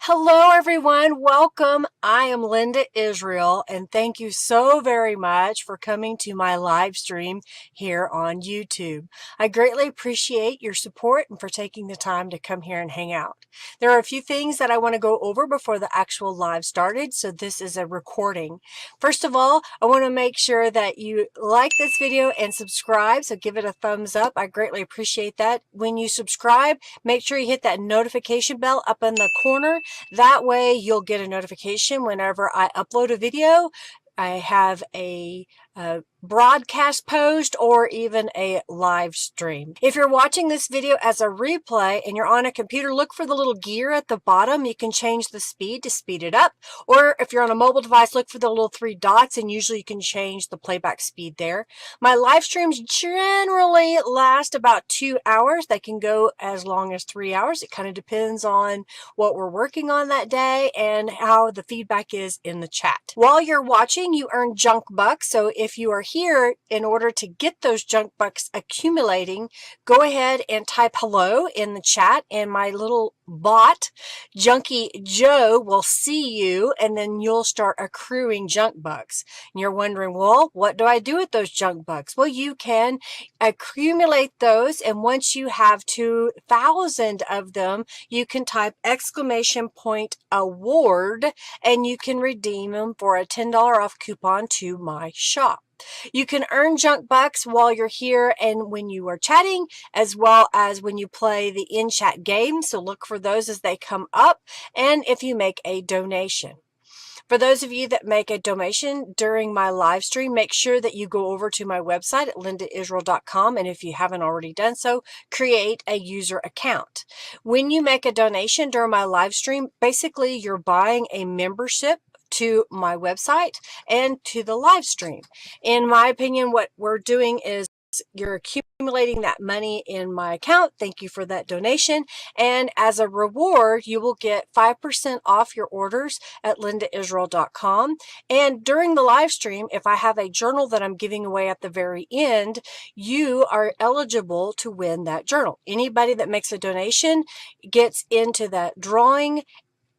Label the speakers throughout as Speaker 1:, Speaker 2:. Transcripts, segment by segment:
Speaker 1: Hello, everyone. Welcome. I am Linda Israel, and thank you so very much for coming to my live stream here on YouTube. I greatly appreciate your support and for taking the time to come here and hang out. There are a few things that I want to go over before the actual live started, so this is a recording. First of all, I want to make sure that you like this video and subscribe, so give it a thumbs up. I greatly appreciate that. When you subscribe, make sure you hit that notification bell up in the corner. That way you'll get a notification whenever I upload a video. I have a broadcast post or even a live stream. If you're watching this video as a replay and you're on a computer, look for the little gear at the bottom. You can change the speed to speed it up. Or if you're on a mobile device, look for the little three dots and usually you can change the playback speed there. My live streams generally last about 2 hours. They can go as long as 3 hours. It kind of depends on what we're working on that day and how the feedback is in the chat. While you're watching, you earn junk bucks. So if you are here in order to get those junk bucks accumulating, go ahead and type hello in the chat and my little bot, Junkie Joe, will see you and then you'll start accruing junk bucks. And you're wondering, well, what do I do with those junk bucks? Well, you can accumulate those, and once you have 2,000 of them, you can type !award and you can redeem them for a $10 off coupon to my shop. You can earn junk bucks while you're here and when you are chatting, as well as when you play the in-chat game. So look for those as they come up, and if you make a donation. For those of you that make a donation during my live stream, make sure that you go over to my website at lindaisrael.com, and if you haven't already done so, create a user account. When you make a donation during my live stream, basically you're buying a membership to my website and to the live stream. In my opinion, what we're doing is you're accumulating that money in my account. Thank you for that donation. And as a reward, you will get 5% off your orders at lindaisrael.com. And during the live stream, if I have a journal that I'm giving away at the very end, you are eligible to win that journal. Anybody that makes a donation gets into that drawing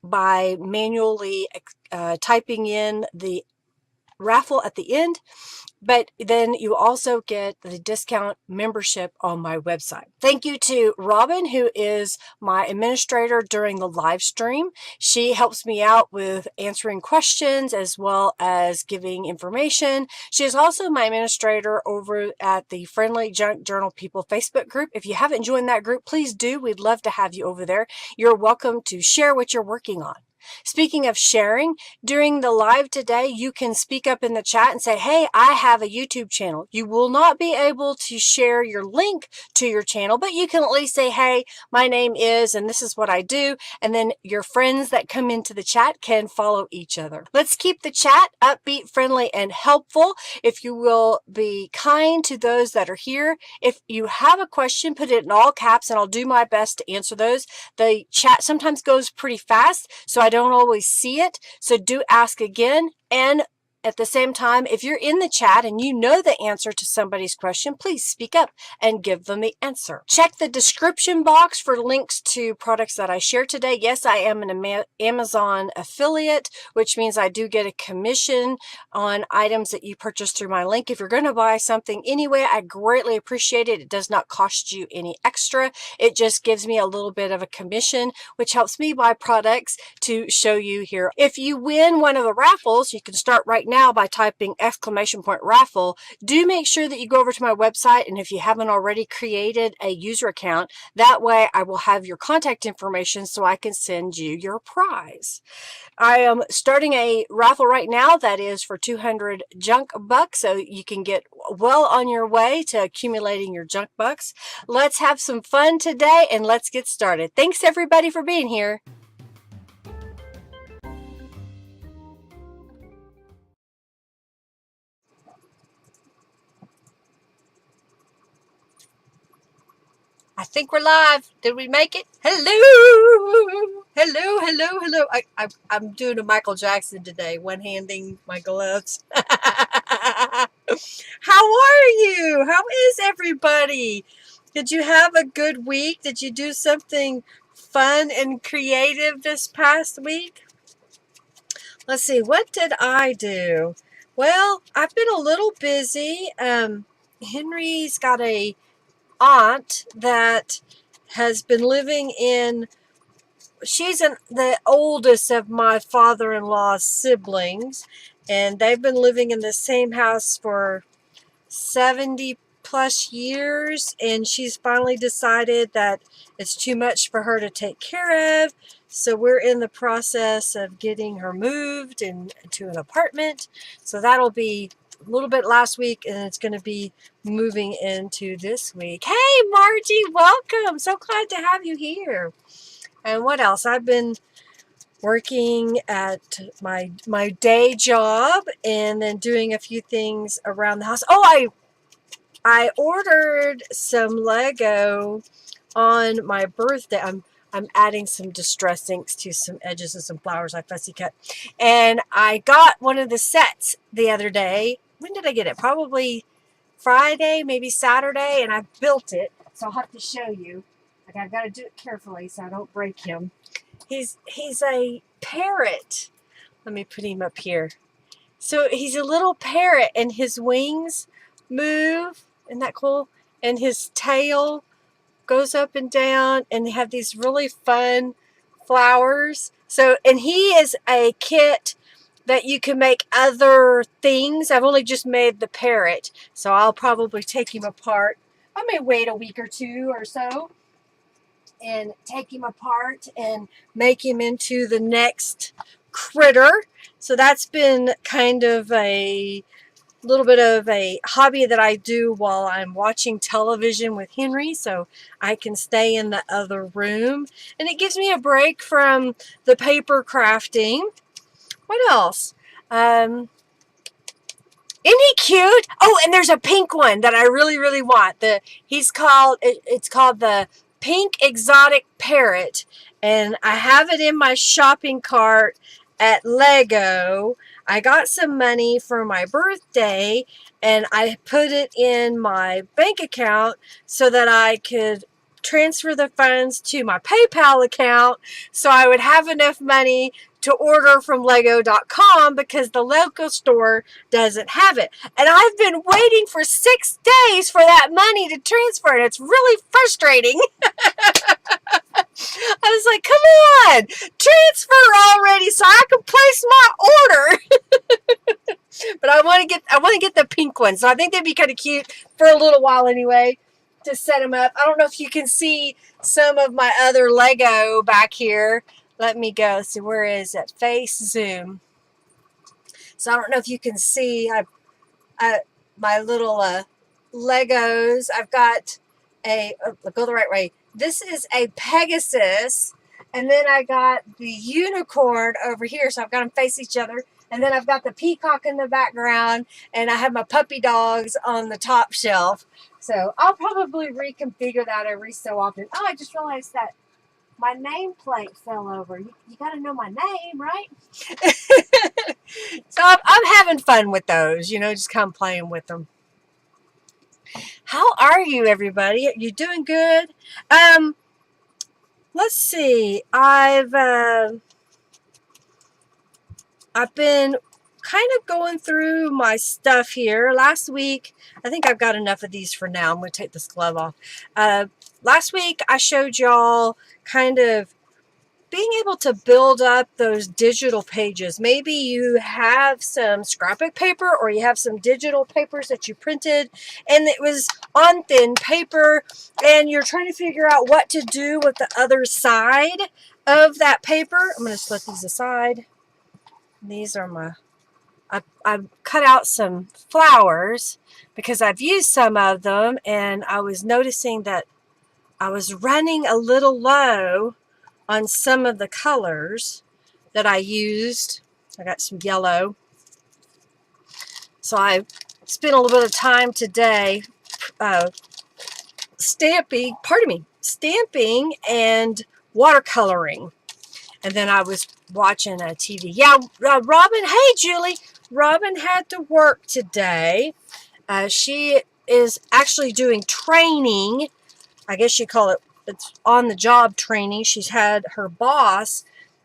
Speaker 1: by manually typing in the raffle at the end, but then you also get the discount membership on my website. Thank you to Robin, who is my administrator during the live stream. She helps me out with answering questions as well as giving information. She is also my administrator over at the Friendly Junk Journal People Facebook group. If you haven't joined that group, please do. We'd love to have you over there. You're welcome to share what you're working on. Speaking of sharing, during the live today, you can speak up in the chat and say, hey, I have a YouTube channel. You will not be able to share your link to your channel, but you can at least say, hey, my name is, and this is what I do. And then your friends that come into the chat can follow each other. Let's keep the chat upbeat, friendly, and helpful. If you will be kind to those that are here. If you have a question, put it in all caps and I'll do my best to answer those. The chat sometimes goes pretty fast, so I don't always see it, so do ask again. And at the same time, if you're in the chat and you know the answer to somebody's question, please speak up and give them the answer. Check the description box for links to products that I share today. Yes, I am an Amazon affiliate, which means I do get a commission on items that you purchase through my link. If you're going to buy something anyway, I greatly appreciate it. It does not cost you any extra. It just gives me a little bit of a commission, which helps me buy products to show you here. If you win one of the raffles, you can start right now by typing !raffle. Do make sure that you go over to my website, and if you haven't already created a user account, that way I will have your contact information so I can send you your prize. I am starting a raffle right now that is for 200 junk bucks, so you can get well on your way to accumulating your junk bucks. Let's have some fun today and let's get started. Thanks everybody for being here. I think we're live. Did we make it? Hello. Hello, hello, hello. I'm doing a Michael Jackson today, one-handing my gloves. How are you? How is everybody? Did you have a good week? Did you do something fun and creative this past week. Let's see, what did I do? Well, I've been a little busy. Henry's got a aunt that has been living in, she's the oldest of my father-in-law's siblings, and they've been living in the same house for 70 plus years, and she's finally decided that it's too much for her to take care of. So we're in the process of getting her moved into an apartment. So that'll be a little bit last week, and it's going to be moving into this week. Hey, Margie, welcome. So glad to have you here. And what else? I've been working at my day job and then doing a few things around the house. Oh, I ordered some Lego on my birthday. I'm adding some distress inks to some edges of some flowers I fussy cut. And I got one of the sets the other day. When did I get it? Probably Friday, maybe Saturday, and I built it. So I'll have to show you. Like, I've got to do it carefully so I don't break him. He's a parrot. Let me put him up here. So he's a little parrot, and his wings move. Isn't that cool? And his tail goes up and down, and they have these really fun flowers. So, and he is a kit that you can make other things. I've only just made the parrot, so I'll probably take him apart. I may wait a week or two or so and take him apart and make him into the next critter. So that's been kind of a little bit of a hobby that I do while I'm watching television with Henry, so I can stay in the other room. And it gives me a break from the paper crafting. What else? Isn't he cute? Oh, and there's a pink one that I really, really want. It's called the Pink Exotic Parrot, and I have it in my shopping cart at Lego. I got some money for my birthday, and I put it in my bank account so that I could transfer the funds to my PayPal account so I would have enough money to order from Lego.com because the local store doesn't have it. And I've been waiting for 6 days for that money to transfer, and it's really frustrating. I was like, come on, transfer already so I can place my order. But I want to get the pink one. So I think they'd be kind of cute for a little while anyway to set them up. I don't know if you can see some of my other Lego back here. Let me go. So where is it? Face zoom. So I don't know if you can see my little Legos. I've got go the right way. This is a Pegasus, and then I got the unicorn over here. So I've got them face each other. And then I've got the peacock in the background, and I have my puppy dogs on the top shelf. So I'll probably reconfigure that every so often. Oh, I just realized that my nameplate fell over. You got to know my name, right? So I'm having fun with those, just kind of playing with them. How are you, everybody? Are you doing good? Let's see. I've been kind of going through my stuff here. Last week, I think I've got enough of these for now. I'm going to take this glove off. Last week, I showed y'all kind of being able to build up those digital pages. Maybe you have some scrapbook paper, or you have some digital papers that you printed, and it was on thin paper, and you're trying to figure out what to do with the other side of that paper. I'm going to split these aside. These are I've cut out some flowers because I've used some of them, and I was noticing that I was running a little low on some of the colors that I used. I got some yellow. So I spent a little bit of time today stamping and watercoloring. And then I was watching a TV. Yeah, Robin, hey, Julie. Robin had to work today. She is actually doing training. I guess you call it that's on the job training. She's had her boss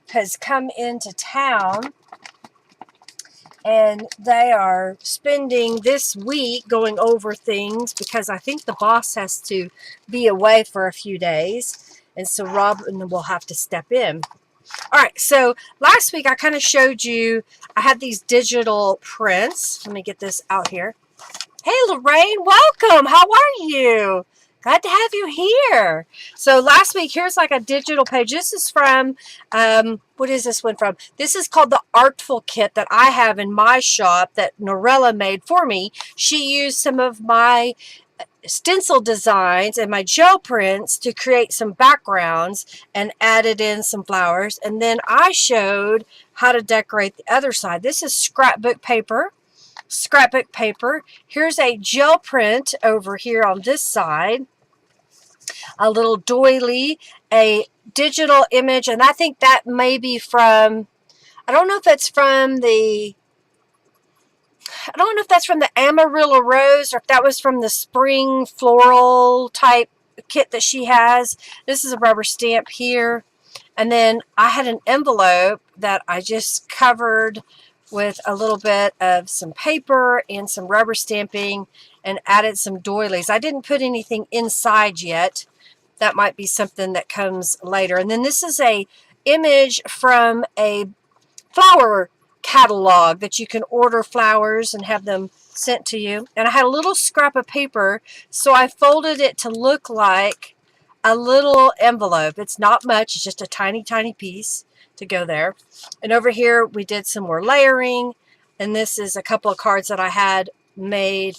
Speaker 1: has come into town, and they are spending this week going over things because I think the boss has to be away for a few days, and so Robin will have to step in. All right, so last week I kind of showed you, I had these digital prints. Let me get this out here. Hey, Lorraine, welcome. How are you? Glad to have you here. So last week, here's like a digital page. This is from, what is this one from? This is called the Artful Kit that I have in my shop that Norella made for me. She used some of my stencil designs and my gel prints to create some backgrounds and added in some flowers. And then I showed how to decorate the other side. This is scrapbook paper. Scrapbook paper. Here's a gel print over here on this side. A little doily, a digital image, and I think that may be from, I don't know if that's from the Amarillo Rose or if that was from the spring floral type kit that she has. This is a rubber stamp here. And then I had an envelope that I just covered with a little bit of some paper and some rubber stamping and added some doilies. I didn't put anything inside yet. That might be something that comes later. And then this is a image from a flower catalog that you can order flowers and have them sent to you. And I had a little scrap of paper, so I folded it to look like a little envelope. It's not much, it's just a tiny, tiny piece to go there. And over here we did some more layering, and this is a couple of cards that I had made.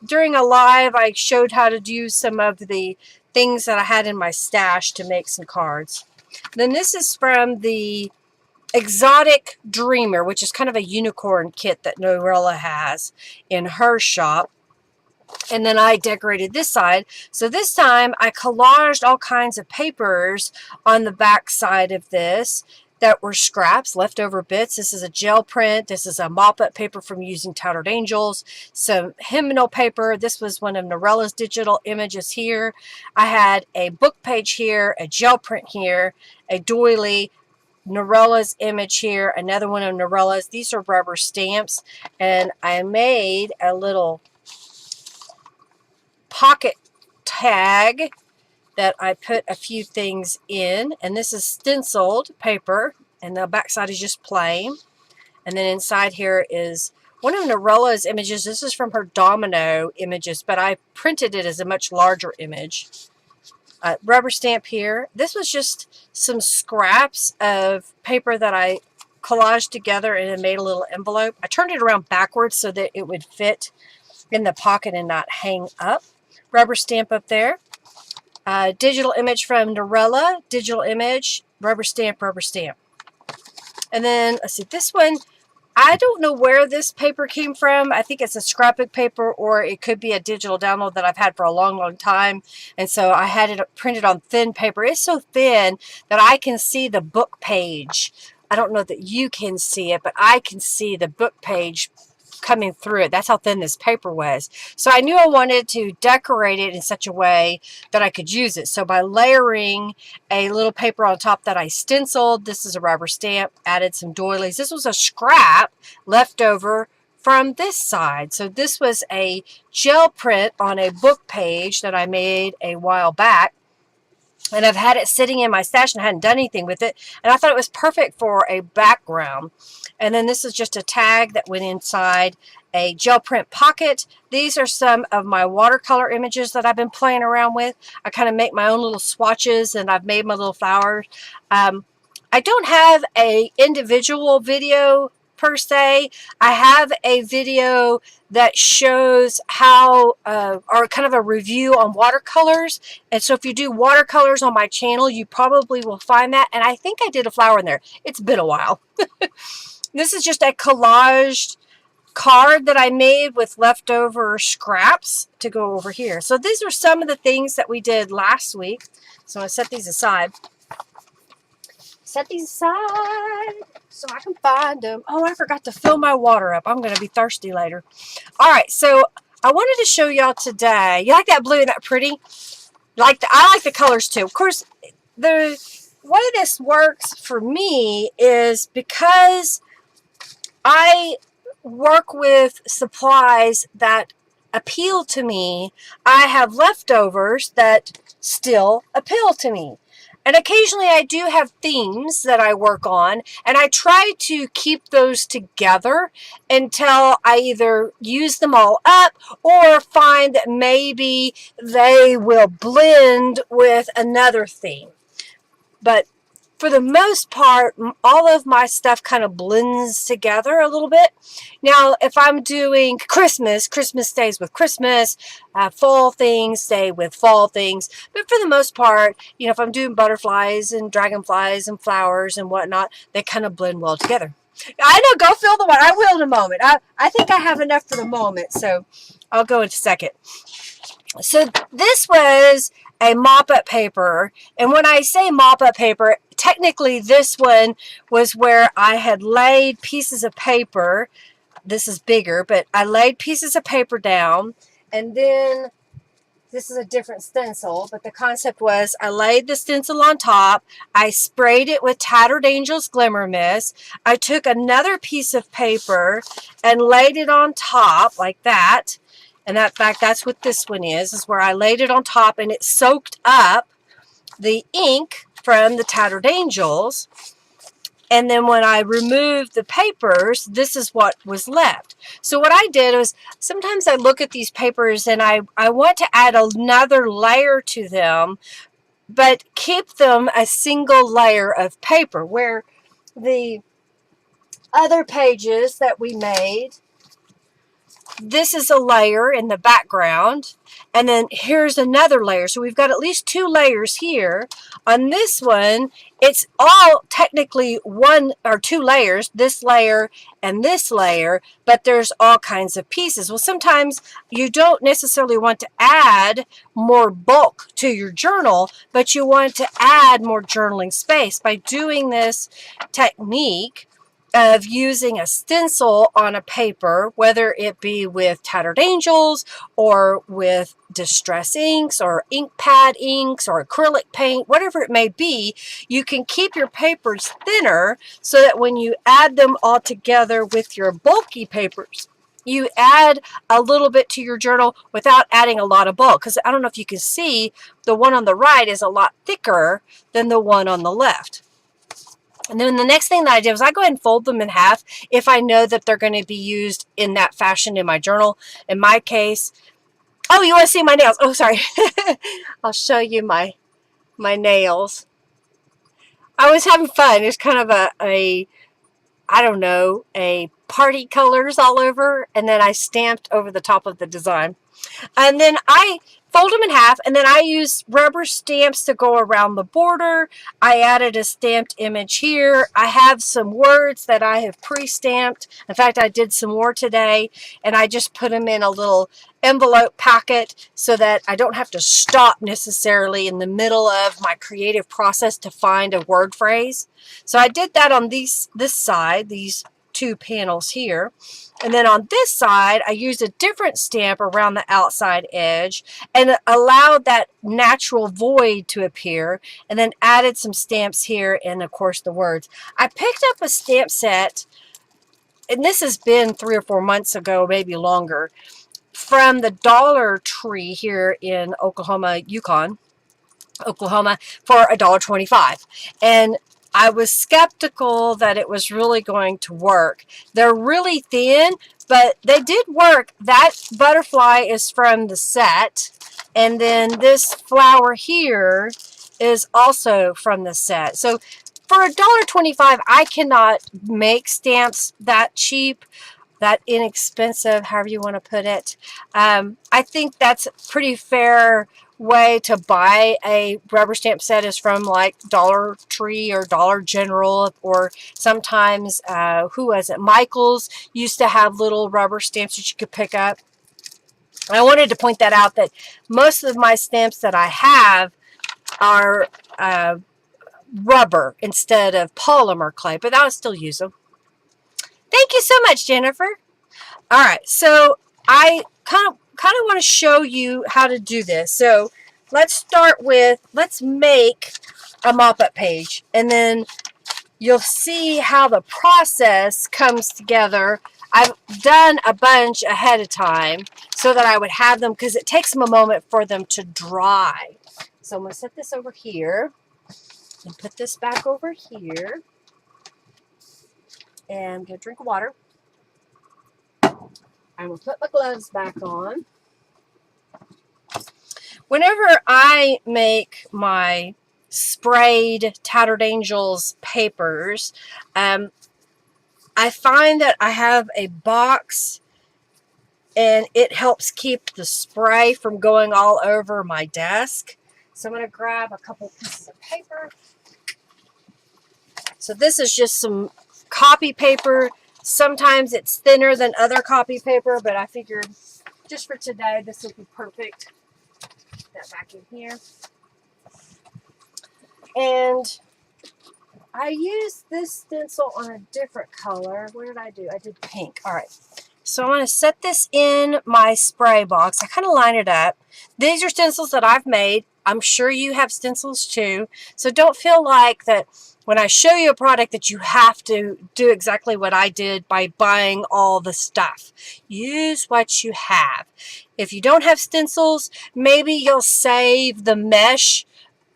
Speaker 1: During a live I showed how to do some of the things that I had in my stash to make some cards. Then this is from the Exotic Dreamer, which is kind of a unicorn kit that Norella has in her shop. And then I decorated this side. So this time I collaged all kinds of papers on the back side of this that were scraps, leftover bits. This is a gel print. This is a mop-up paper from using Tattered Angels. Some hymnal paper. This was one of Norella's digital images here. I had a book page here, a gel print here, a doily, Norella's image here, another one of Norella's. These are rubber stamps. And I made a little pocket tag that I put a few things in, and this is stenciled paper, and the back side is just plain. And then inside here is one of Norella's images. This is from her domino images, but I printed it as a much larger image. Rubber stamp here. This was just some scraps of paper that I collaged together and it made a little envelope. I turned it around backwards so that it would fit in the pocket and not hang up. Rubber stamp up there. Digital image from Norella, digital image, rubber stamp, rubber stamp. And then, let's see, this one, I don't know where this paper came from. I think it's a scrapbook paper, or it could be a digital download that I've had for a long, long time. And so I had it printed on thin paper. It's so thin that I can see the book page. I don't know that you can see it, but I can see the book page coming through it. That's how thin this paper was. So I knew I wanted to decorate it in such a way that I could use it. So by layering a little paper on top that I stenciled, this is a rubber stamp, added some doilies. This was a scrap left over from this side. So this was a gel print on a book page that I made a while back. And I've had it sitting in my stash and I hadn't done anything with it. And I thought it was perfect for a background. And then this is just a tag that went inside a gel print pocket. These are some of my watercolor images that I've been playing around with. I kind of make my own little swatches and I've made my little flowers. I don't have a individual video per se. I have a video that shows how, or kind of a review on watercolors. And so if you do watercolors on my channel, you probably will find that. And I think I did a flower in there. It's been a while. This is just a collaged card that I made with leftover scraps to go over here. So these are some of the things that we did last week. So I'm going to set these aside. Set these aside so I can find them. Oh, I forgot to fill my water up. I'm going to be thirsty later. All right, so I wanted to show y'all today. You like that blue? Isn't that pretty? I like the colors too. Of course, the way this works for me is because I work with supplies that appeal to me. I have leftovers that still appeal to me. And occasionally I do have themes that I work on, and I try to keep those together until I either use them all up or find that maybe they will blend with another theme. But for the most part, all of my stuff kind of blends together a little bit. Now, if I'm doing Christmas, Christmas stays with Christmas. Fall things stay with fall things. But for the most part, you know, if I'm doing butterflies and dragonflies and flowers and whatnot, they kind of blend well together. I know, go fill the one. I will in a moment. I think I have enough for the moment, so I'll go in a second. So this was a mop-up paper, and when I say mop-up paper, technically this one was where I had laid pieces of paper. This is bigger, but I laid pieces of paper down, and then this is a different stencil, but the concept was I laid the stencil on top, I sprayed it with Tattered Angels Glimmer Mist, I took another piece of paper and laid it on top like that. And that fact, that's what this one is where I laid it on top and it soaked up the ink from the Tattered Angels. And then when I removed the papers, this is what was left. So what I did was sometimes I look at these papers and I want to add another layer to them, but keep them a single layer of paper, where the other pages that we made, this is a layer in the background, and then here's another layer. So we've got at least two layers here. On this one, it's all technically one or two layers, this layer and this layer, but there's all kinds of pieces. Well, sometimes you don't necessarily want to add more bulk to your journal, but you want to add more journaling space. By doing this technique of using a stencil on a paper, whether it be with Tattered Angels or with distress inks or ink pad inks or acrylic paint, whatever it may be, you can keep your papers thinner so that when you add them all together with your bulky papers, you add a little bit to your journal without adding a lot of bulk. Because I don't know if you can see, the one on the right is a lot thicker than the one on the left. And then the next thing that I did was I go ahead and fold them in half if I know that they're going to be used in that fashion in my journal. In my case, oh, you want to see my nails? Oh, sorry. I'll show you my nails. I was having fun. It's kind of a I don't know, a party colors all over, and then I stamped over the top of the design. And then I fold them in half, and then I use rubber stamps to go around the border. I added a stamped image here. I have some words that I have pre-stamped. In fact, I did some more today, and I just put them in a little envelope packet so that I don't have to stop necessarily in the middle of my creative process to find a word phrase. So I did that on this side, these two panels here. And then on this side, I used a different stamp around the outside edge and allowed that natural void to appear, and then added some stamps here and, of course, the words. I picked up a stamp set, and this has been 3 or 4 months ago, maybe longer, from the Dollar Tree here in Oklahoma for $1.25. And I was skeptical that it was really going to work. They're really thin, but they did work. That butterfly is from the set, and then this flower here is also from the set. So for $1.25, I cannot make stamps that cheap, that inexpensive, however you want to put it. I think that's pretty fair way to buy a rubber stamp set is from like Dollar Tree or Dollar General, or sometimes who was it, Michael's used to have little rubber stamps that you could pick up. And I wanted to point that out, that most of my stamps that I have are rubber instead of polymer clay, but I'll still use them. Thank you so much, Jennifer. All right, so I kind of want to show you how to do this. So let's start with, let's make a mop-up page, and then you'll see how the process comes together. I've done a bunch ahead of time so that I would have them, because it takes them a moment for them to dry. So I'm going to set this over here and put this back over here. And get a drink of water. I'm going to put my gloves back on. Whenever I make my sprayed Tattered Angels papers, I find that I have a box, and it helps keep the spray from going all over my desk. So I'm going to grab a couple pieces of paper. So this is just some copy paper. Sometimes it's thinner than other copy paper, but I figured just for today, this would be perfect. Put that back in here. And I used this stencil on a different color. What did I do? I did pink. All right. So I'm going to set this in my spray box. I kind of line it up. These are stencils that I've made. I'm sure you have stencils too. So don't feel like that when I show you a product that you have to do exactly what I did by buying all the stuff. Use what you have. If you don't have stencils, maybe you'll save the mesh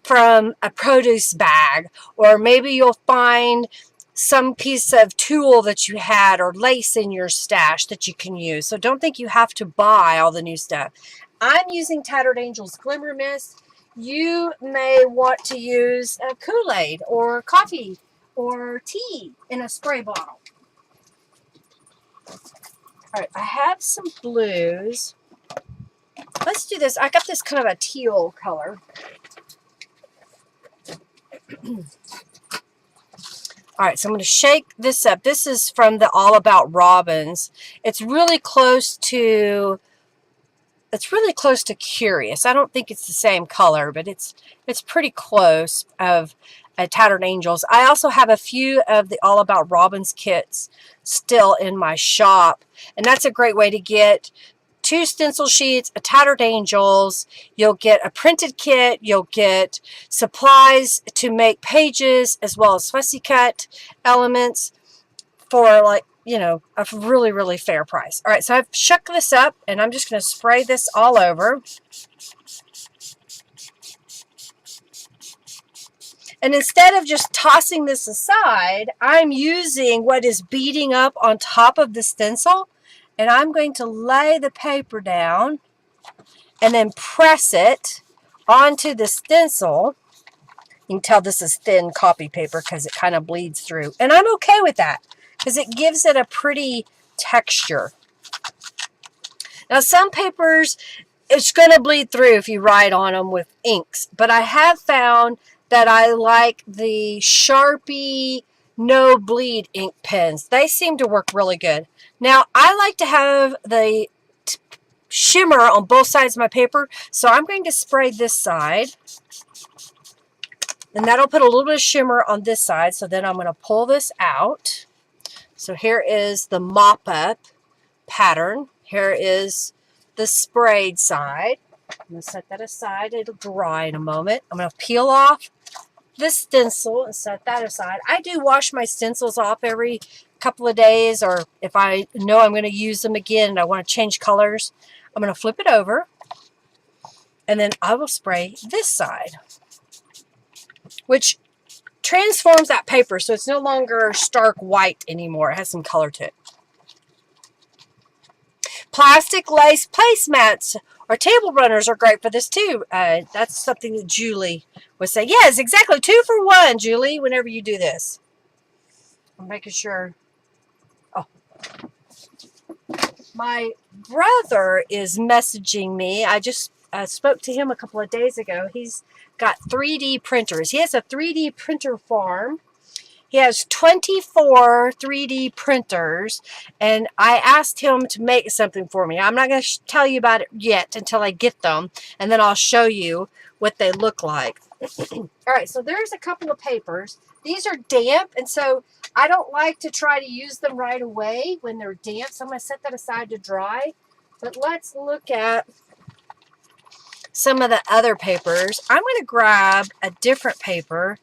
Speaker 1: from a produce bag, or maybe you'll find some piece of tulle that you had or lace in your stash that you can use. So don't think you have to buy all the new stuff. I'm using Tattered Angels Glimmer Mist. You may want to use a Kool-Aid or coffee or tea in a spray bottle. All right, I have some blues. Let's do this. I got this kind of a teal color. All right, so I'm going to shake this up. This is from the All About Robins. It's really close to Curious. I don't think it's the same color, but it's pretty close of Tattered Angels. I also have a few of the All About Robins kits still in my shop, and that's a great way to get 2 stencil sheets, a Tattered Angels. You'll get a printed kit. You'll get supplies to make pages, as well as fussy cut elements for, like, you know, a really, really fair price. All right, so I've shook this up, and I'm just going to spray this all over. And instead of just tossing this aside, I'm using what is beading up on top of the stencil, and I'm going to lay the paper down and then press it onto the stencil. You can tell this is thin copy paper because it kind of bleeds through. And I'm okay with that because it gives it a pretty texture. Now, some papers, it's going to bleed through if you write on them with inks. But I have found that I like the Sharpie no bleed ink pens. They seem to work really good. Now, I like to have the shimmer on both sides of my paper, so I'm going to spray this side, and that'll put a little bit of shimmer on this side. So then I'm going to pull this out. So here is the mop-up pattern. Here is the sprayed side. I'm going to set that aside. It'll dry in a moment. I'm going to peel off this stencil and set that aside. I do wash my stencils off every couple of days, or if I know I'm going to use them again and I want to change colors, I'm going to flip it over, and then I will spray this side, which transforms that paper so it's no longer stark white anymore. It has some color to it. Plastic lace placemats or table runners are great for this too. That's something that Julie would say. Yes, exactly. 2 for 1, Julie, whenever you do this. I'm making sure. Oh. My brother is messaging me. I just spoke to him a couple of days ago. He's got 3D printers. He has a 3D printer farm. He has 24 3D printers, and I asked him to make something for me. I'm not going to tell you about it yet until I get them, and then I'll show you what they look like. All right, so there's a couple of papers. These are damp, and so I don't like to try to use them right away when they're damp, so I'm going to set that aside to dry. But let's look at some of the other papers. I'm going to grab a different paper.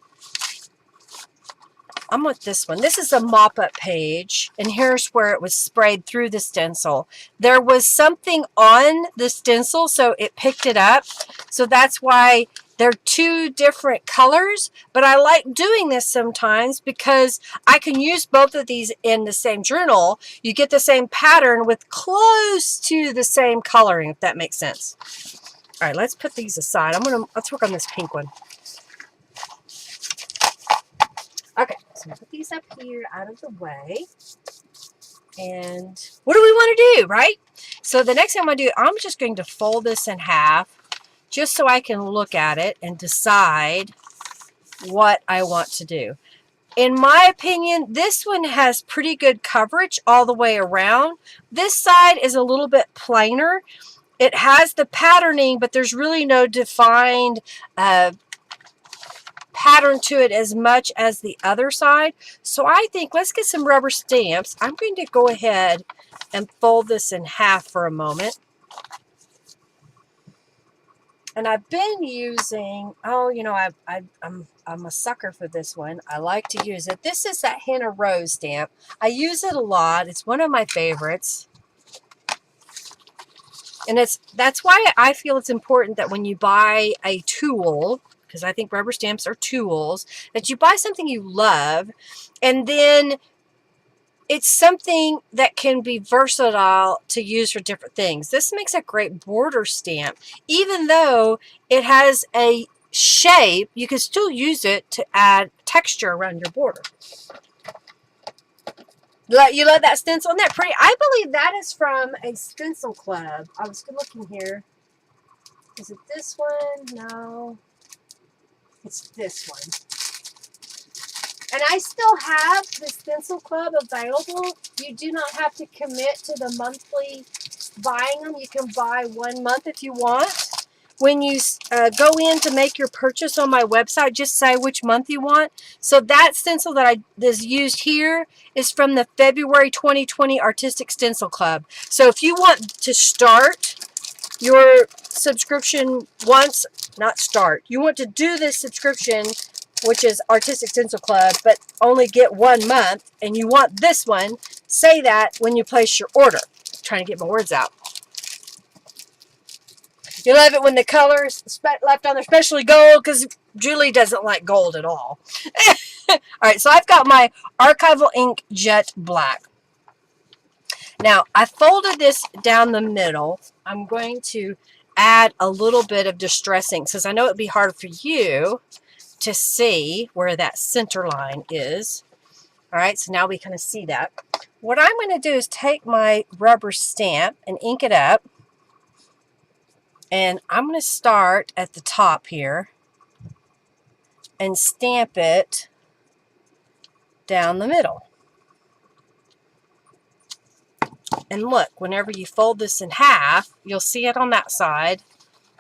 Speaker 1: I'm with this one. This is a mop-up page, and here's where it was sprayed through the stencil. There was something on the stencil, so it picked it up. So that's why they're two different colors, but I like doing this sometimes because I can use both of these in the same journal. You get the same pattern with close to the same coloring, if that makes sense. All right, let's put these aside. Let's work on this pink one. Okay, so put these up here out of the way. And what do we want to do, right? So the next thing I'm going to do, I'm just going to fold this in half just so I can look at it and decide what I want to do. In my opinion, this one has pretty good coverage all the way around. This side is a little bit plainer. It has the patterning, but there's really no defined pattern to it as much as the other side. So I think let's get some rubber stamps. I'm going to go ahead and fold this in half for a moment. And I've been using, oh, you know, I'm a sucker for this one. I like to use it. This is that Henna Rose stamp. I use it a lot. It's one of my favorites. And that's why I feel it's important that when you buy a tool, because I think rubber stamps are tools, that you buy something you love, and then it's something that can be versatile to use for different things. This makes a great border stamp. Even though it has a shape, you can still use it to add texture around your border. You love that stencil? Isn't that pretty? I believe that is from a stencil club. I was looking here. Is it this one? No. It's this one. And I still have the stencil club available. You do not have to commit to the monthly buying them. You can buy 1 month if you want. When you go in to make your purchase on my website, just say which month you want. So that stencil that is used here is from the February 2020 Artistic Stencil Club. So if you want to start your subscription once, not start, you want to do this subscription, which is Artistic Stencil Club, but only get 1 month, and you want this one, say that when you place your order. I'm trying to get my words out. You love it when the colors left on there, especially gold, because Julie doesn't like gold at all. All right, so I've got my Archival Ink Jet Black. Now, I folded this down the middle. I'm going to add a little bit of distress ink, since I know it'd be hard for you to see where that center line is. All right, so now we kind of see that. What I'm going to do is take my rubber stamp and ink it up. And I'm going to start at the top here and stamp it down the middle. And look, whenever you fold this in half, you'll see it on that side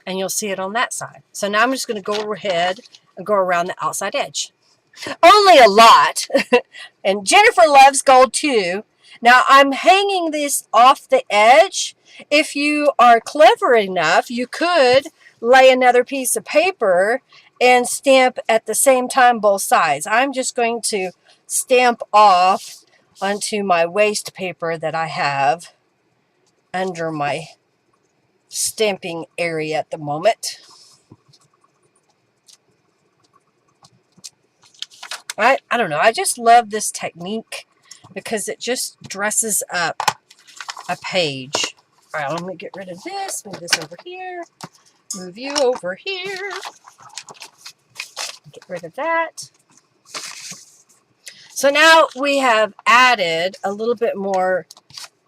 Speaker 1: and you'll see it on that side. So now I'm just going to go ahead and go around the outside edge. Only a lot. And Jennifer loves gold too. Now I'm hanging this off the edge. If you are clever enough, you could lay another piece of paper and stamp at the same time both sides. I'm just going to stamp off onto my waste paper that I have under my stamping area at the moment. I don't know. I just love this technique because it just dresses up a page. All right, let me get rid of this. Move this over here. Move you over here. Get rid of that. So now we have added a little bit more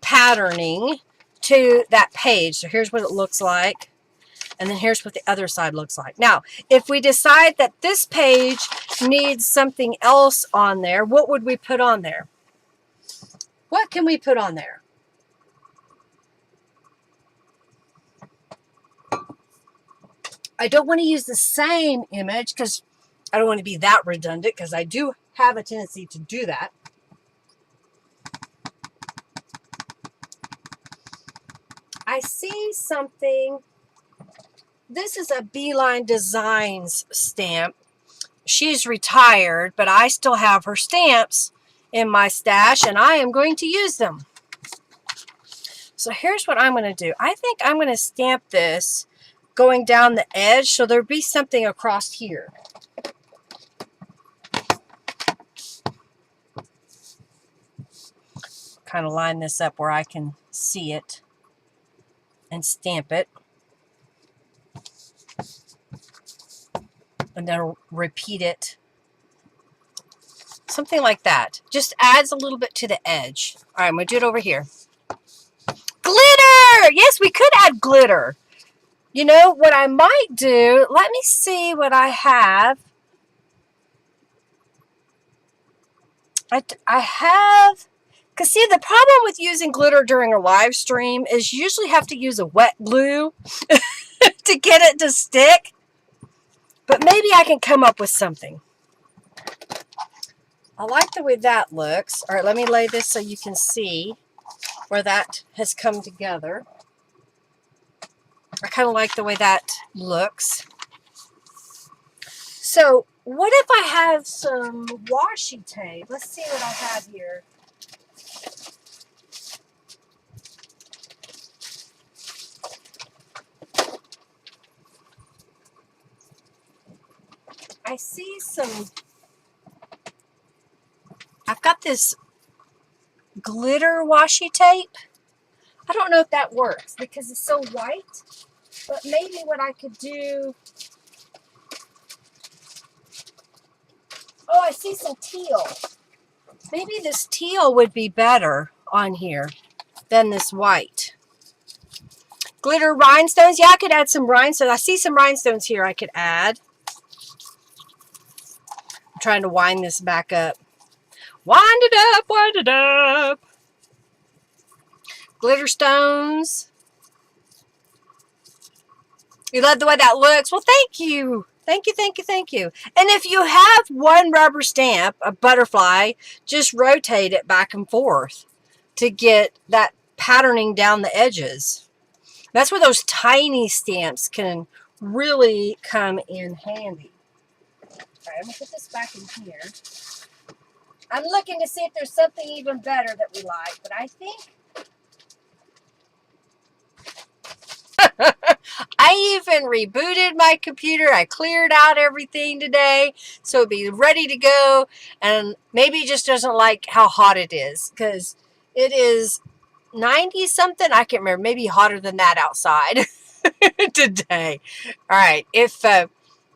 Speaker 1: patterning to that page. So here's what it looks like. And then here's what the other side looks like. Now, if we decide that this page needs something else on there, what would we put on there? What can we put on there? I don't want to use the same image because I don't want to be that redundant, because I do have a tendency to do that. I see something This is a Beeline Designs stamp. She's retired, but I still have her stamps in my stash, and I am going to use them. So here's what I'm going to do. I think I'm going to stamp this going down the edge so there'll be something across here. Kind of line this up where I can see it and stamp it. And then repeat it. Something like that. Just adds a little bit to the edge. All right, I'm going to do it over here. Glitter! Yes, we could add glitter. You know what I might do? Let me see what I have. I have... Because see, the problem with using glitter during a live stream is you usually have to use a wet glue to get it to stick. But maybe I can come up with something. I like the way that looks. All right, let me lay this so you can see where that has come together. I kind of like the way that looks. So what if I have some washi tape? Let's see what I have here. I see some, I've got this glitter washi tape. I don't know if that works because it's so white, but maybe what I could do, oh, I see some teal. Maybe this teal would be better on here than this white. Glitter rhinestones, yeah, I could add some rhinestones. I see some rhinestones here I could add. I'm trying to wind this back up. Wind it up, wind it up. Glitter stones. You love the way that looks? Well, thank you. Thank you, thank you, thank you. And if you have one rubber stamp, a butterfly, just rotate it back and forth to get that patterning down the edges. That's where those tiny stamps can really come in handy. All right, I'm going to put this back in here. I'm looking to see if there's something even better that we like, but I think I even rebooted my computer. I cleared out everything today so it'd be ready to go. And maybe it just doesn't like how hot it is because it is 90 something. I can't remember. Maybe hotter than that outside today. All right.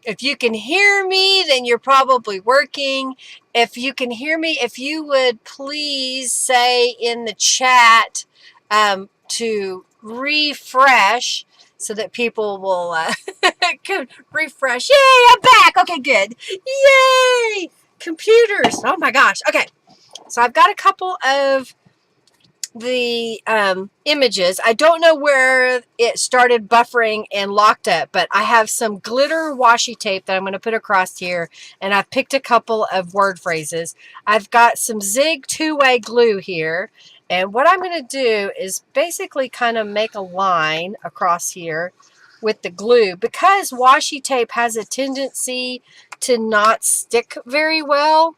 Speaker 1: If you can hear me, then you're probably working. If you can hear me, if you would please say in the chat to refresh so that people will refresh. Yay, I'm back. Okay, good. Yay, computers. Oh my gosh. Okay, so I've got a couple of the images. I don't know where it started buffering and locked up, but I have some glitter washi tape that I'm going to put across here, and I've picked a couple of word phrases. I've got some Zig two-way glue here, and what I'm going to do is basically kind of make a line across here with the glue because washi tape has a tendency to not stick very well.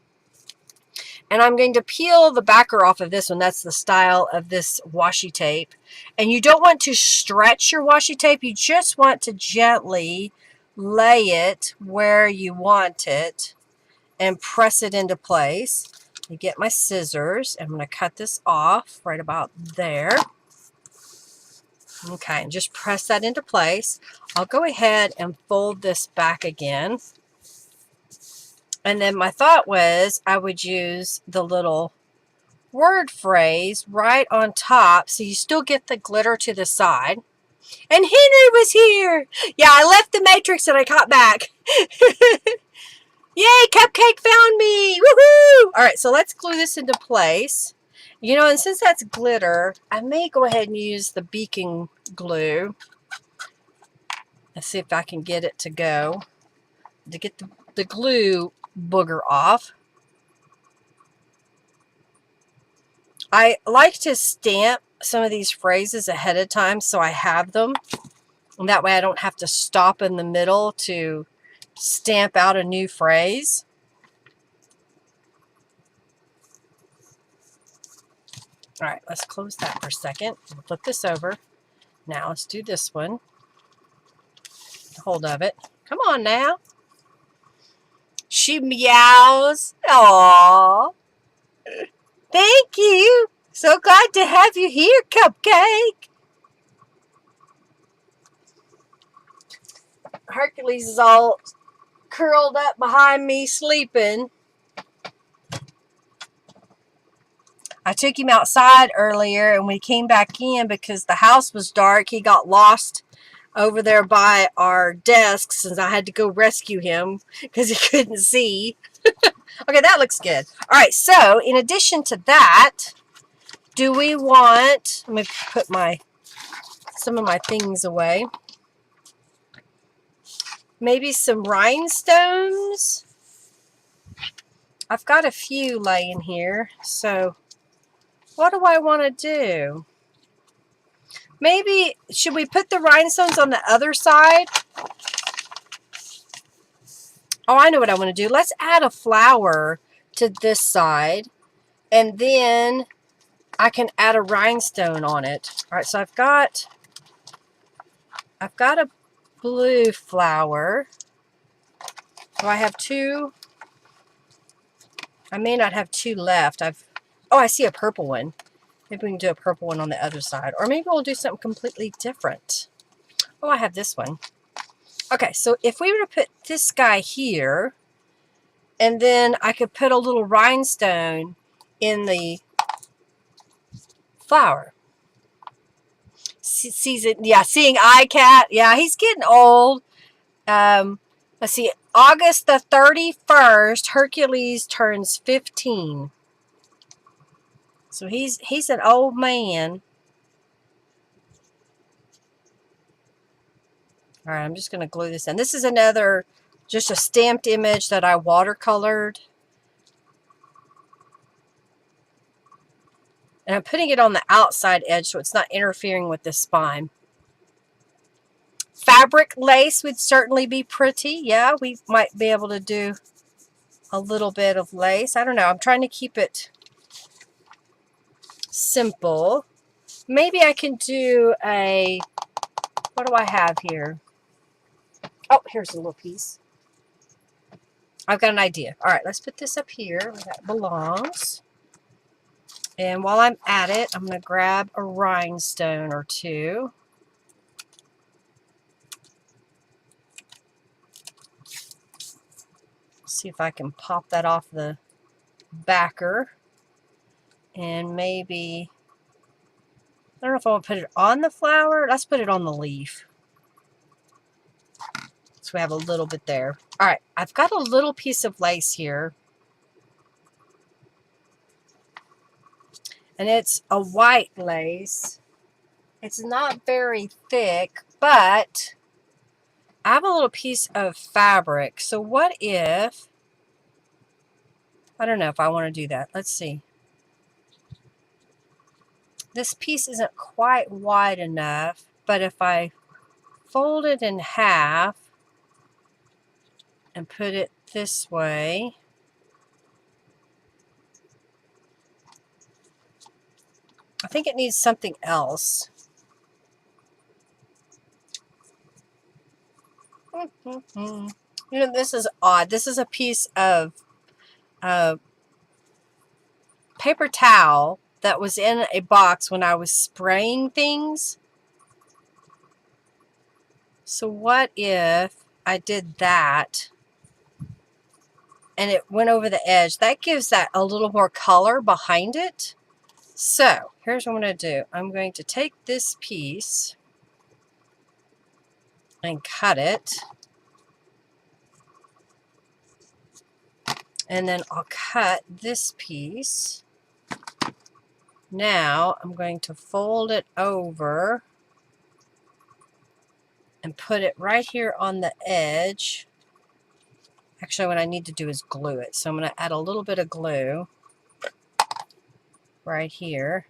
Speaker 1: And I'm going to peel the backer off of this one. That's the style of this washi tape. And you don't want to stretch your washi tape. You just want to gently lay it where you want it and press it into place. I get my scissors. I'm going to cut this off right about there. Okay, and just press that into place. I'll go ahead and fold this back again. And then my thought was I would use the little word phrase right on top so you still get the glitter to the side. And Henry was here. Yeah, I left the Matrix and I caught back. Yay, Cupcake found me. Woohoo! All right, so let's glue this into place. You know, and since that's glitter, I may go ahead and use the beaking glue. Let's see if I can get it to go. To get the glue booger off. I like to stamp some of these phrases ahead of time so I have them And that way I don't have to stop in the middle to stamp out a new phrase. All right, let's close that for a second. We'll flip this over. Now let's do this one. Hold of it. Come on now. She meows. Aww. Thank you. So glad to have you here, Cupcake. Hercules is all curled up behind me sleeping. I took him outside earlier and we came back in because the house was dark. He got lost over there by our desks and I had to go rescue him because he couldn't see. Okay, that looks good. All right, so in addition to that, do we want, let me put some of my things away. Maybe some rhinestones. I've got a few laying here, so what do I want to do? Maybe, should we put the rhinestones on the other side? Oh, I know what I want to do. Let's add a flower to this side, and then I can add a rhinestone on it. All right, so I've got a blue flower. Do I have two? I may not have two left. Oh, I see a purple one. Maybe we can do a purple one on the other side. Or maybe we'll do something completely different. Oh, I have this one. Okay, so if we were to put this guy here, and then I could put a little rhinestone in the flower. Season, yeah, seeing iCat. Yeah, he's getting old. Let's see. August the 31st, Hercules turns 15. So he's an old man. All right, I'm just going to glue this in. This is another, just a stamped image that I watercolored. And I'm putting it on the outside edge so it's not interfering with the spine. Fabric lace would certainly be pretty. Yeah, we might be able to do a little bit of lace. I don't know. I'm trying to keep it simple. Maybe I can do a, what do I have here? Oh, here's a little piece. I've got an idea. All right, let's put this up here where that belongs. And while I'm at it, I'm going to grab a rhinestone or two. See if I can pop that off the backer. And maybe, I don't know if I want to put it on the flower. Let's put it on the leaf. So we have a little bit there. All right, I've got a little piece of lace here. And it's a white lace. It's not very thick, but I have a little piece of fabric. So what if, I don't know if I want to do that. Let's see. This piece isn't quite wide enough, but if I fold it in half and put it this way, I think it needs something else. You know, this is odd. This is a piece of paper towel that was in a box when I was spraying things. So what if I did that and it went over the edge? That gives that a little more color behind it. So here's what I'm going to do. I'm going to take this piece and cut it. And then I'll cut this piece. Now I'm going to fold it over and put it right here on the edge. Actually, what I need to do is glue it. So I'm going to add a little bit of glue right here.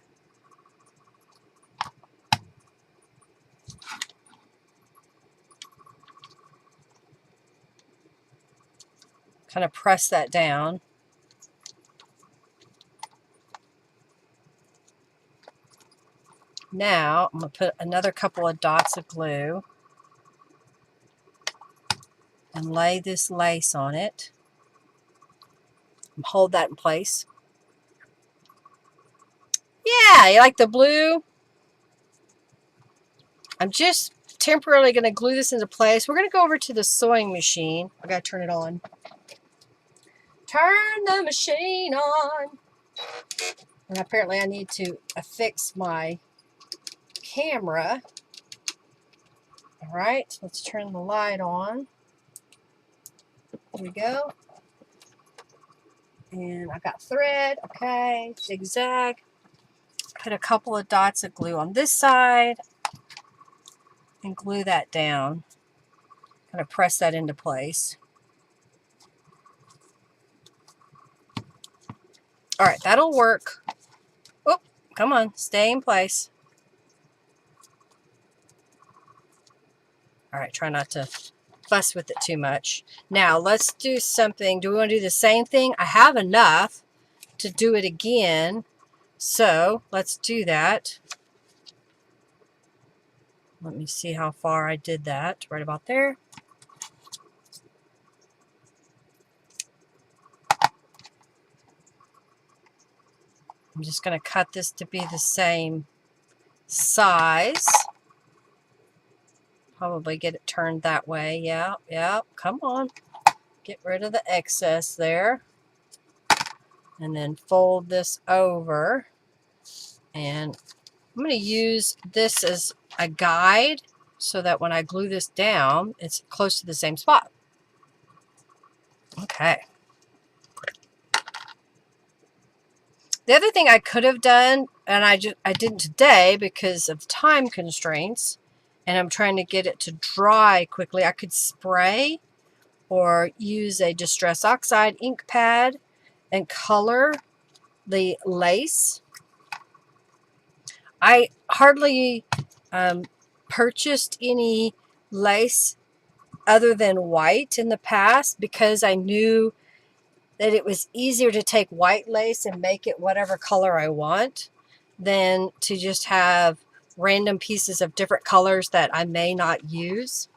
Speaker 1: Kind of press that down. Now I'm going to put another couple of dots of glue and lay this lace on it. And hold that in place. Yeah, you like the blue? I'm just temporarily going to glue this into place. We're going to go over to the sewing machine. I got to turn it on. Turn the machine on. And apparently I need to affix my camera. All right, let's turn the light on. Here we go. And I got thread. Okay, zigzag. Put a couple of dots of glue on this side and glue that down. Kind of press that into place. All right, that'll work. Oh, come on, stay in place. All right, try not to fuss with it too much. Now, let's do something. Do we want to do the same thing? I have enough to do it again, so let's do that. Let me see how far I did that. Right about there. I'm just going to cut this to be the same size. Probably get it turned that way. Yeah, come on. Get rid of the excess there. And then fold this over. And I'm going to use this as a guide so that when I glue this down, it's close to the same spot. Okay. The other thing I could have done, and I didn't today because of time constraints, and I'm trying to get it to dry quickly, I could spray or use a Distress Oxide ink pad and color the lace. I hardly purchased any lace other than white in the past because I knew that it was easier to take white lace and make it whatever color I want than to just have random pieces of different colors that I may not use.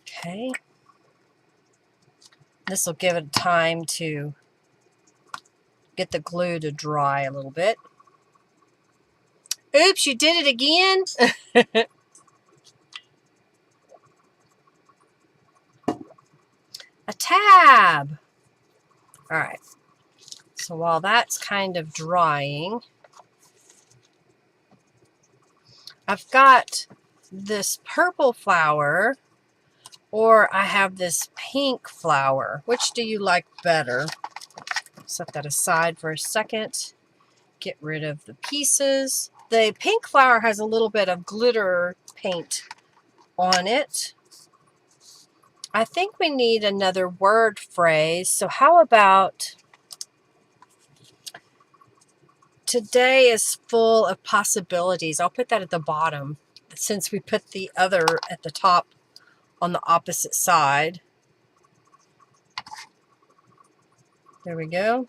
Speaker 1: Okay. This will give it time to get the glue to dry a little bit. Oops, you did it again? A tab. All right. So while that's kind of drying, I've got this purple flower, or I have this pink flower. Which do you like better? Set that aside for a second. Get rid of the pieces. The pink flower has a little bit of glitter paint on it. I think we need another word phrase. So how about today is full of possibilities. I'll put that at the bottom since we put the other at the top on the opposite side. There we go.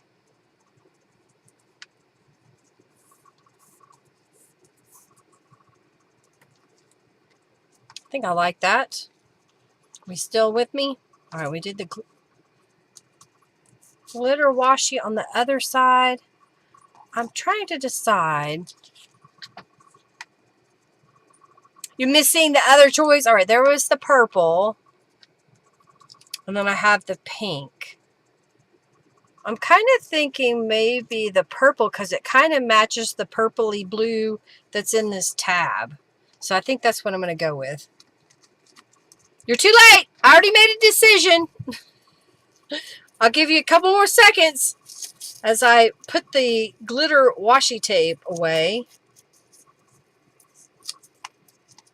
Speaker 1: I think I like that. We still with me? All right, we did the glitter washi on the other side. I'm trying to decide. You're missing the other choice. All right, there was the purple. And then I have the pink. I'm kind of thinking maybe the purple because it kind of matches the purpley blue that's in this tab. So I think that's what I'm going to go with. You're too late. I already made a decision. I'll give you a couple more seconds as I put the glitter washi tape away.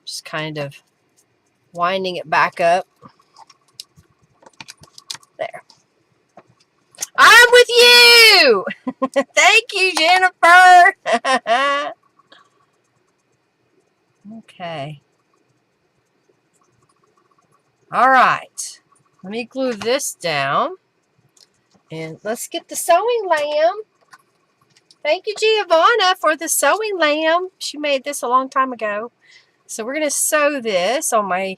Speaker 1: Just kind of winding it back up. There. I'm with you. Thank you, Jennifer. Okay. All right. Let me glue this down. And let's get the sewing lamb. Thank you, Giovanna, for the sewing lamb. She made this a long time ago. So we're going to sew this on my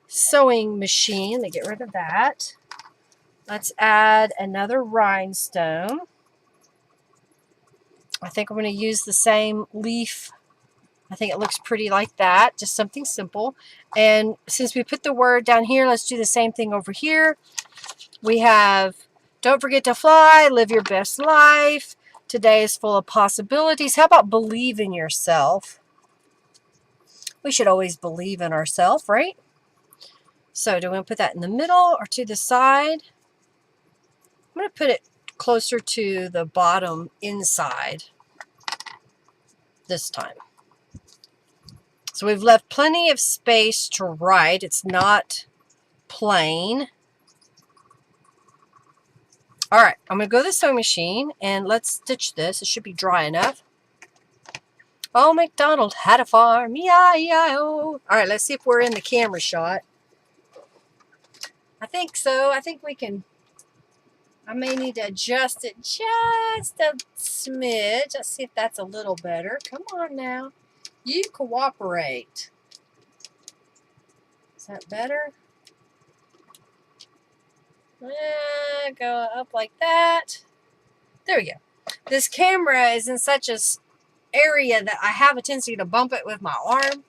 Speaker 1: sewing machine. Let me get rid of that. Let's add another rhinestone. I think I'm going to use the same leaf. I think it looks pretty like that. Just something simple. And since we put the word down here, let's do the same thing over here. We have, don't forget to fly, live your best life. Today is full of possibilities. How about believe in yourself? We should always believe in ourselves, right? So do we want to put that in the middle or to the side? I'm going to put it closer to the bottom inside this time. So we've left plenty of space to write. It's not plain. All right, I'm going to go to the sewing machine and let's stitch this. It should be dry enough. Old MacDonald had a farm, E-I-E-I-O. All right, let's see if we're in the camera shot. I think so. I think we can. I may need to adjust it just a smidge. Let's see if that's a little better. Come on now. You cooperate. Is that better? Go up like that. There we go. This camera is in such a area that I have a tendency to bump it with my arm.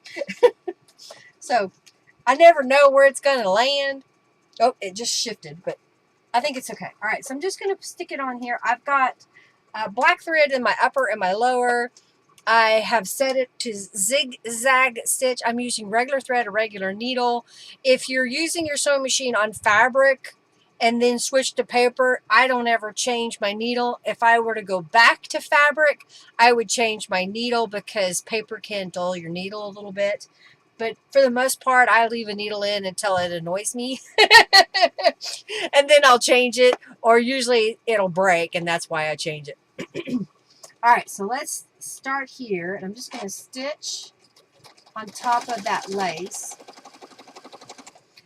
Speaker 1: So I never know where it's going to land. Oh, it just shifted, but I think it's okay. All right, so I'm just going to stick it on here. I've got black thread in my upper and my lower. I have set it to zigzag stitch. I'm using regular thread, a regular needle. If you're using your sewing machine on fabric and then switch to paper, I don't ever change my needle. If I were to go back to fabric, I would change my needle because paper can dull your needle a little bit. But for the most part, I leave a needle in until it annoys me. And then I'll change it, or usually it'll break, and that's why I change it. All right, so let's start here, and I'm just going to stitch on top of that lace.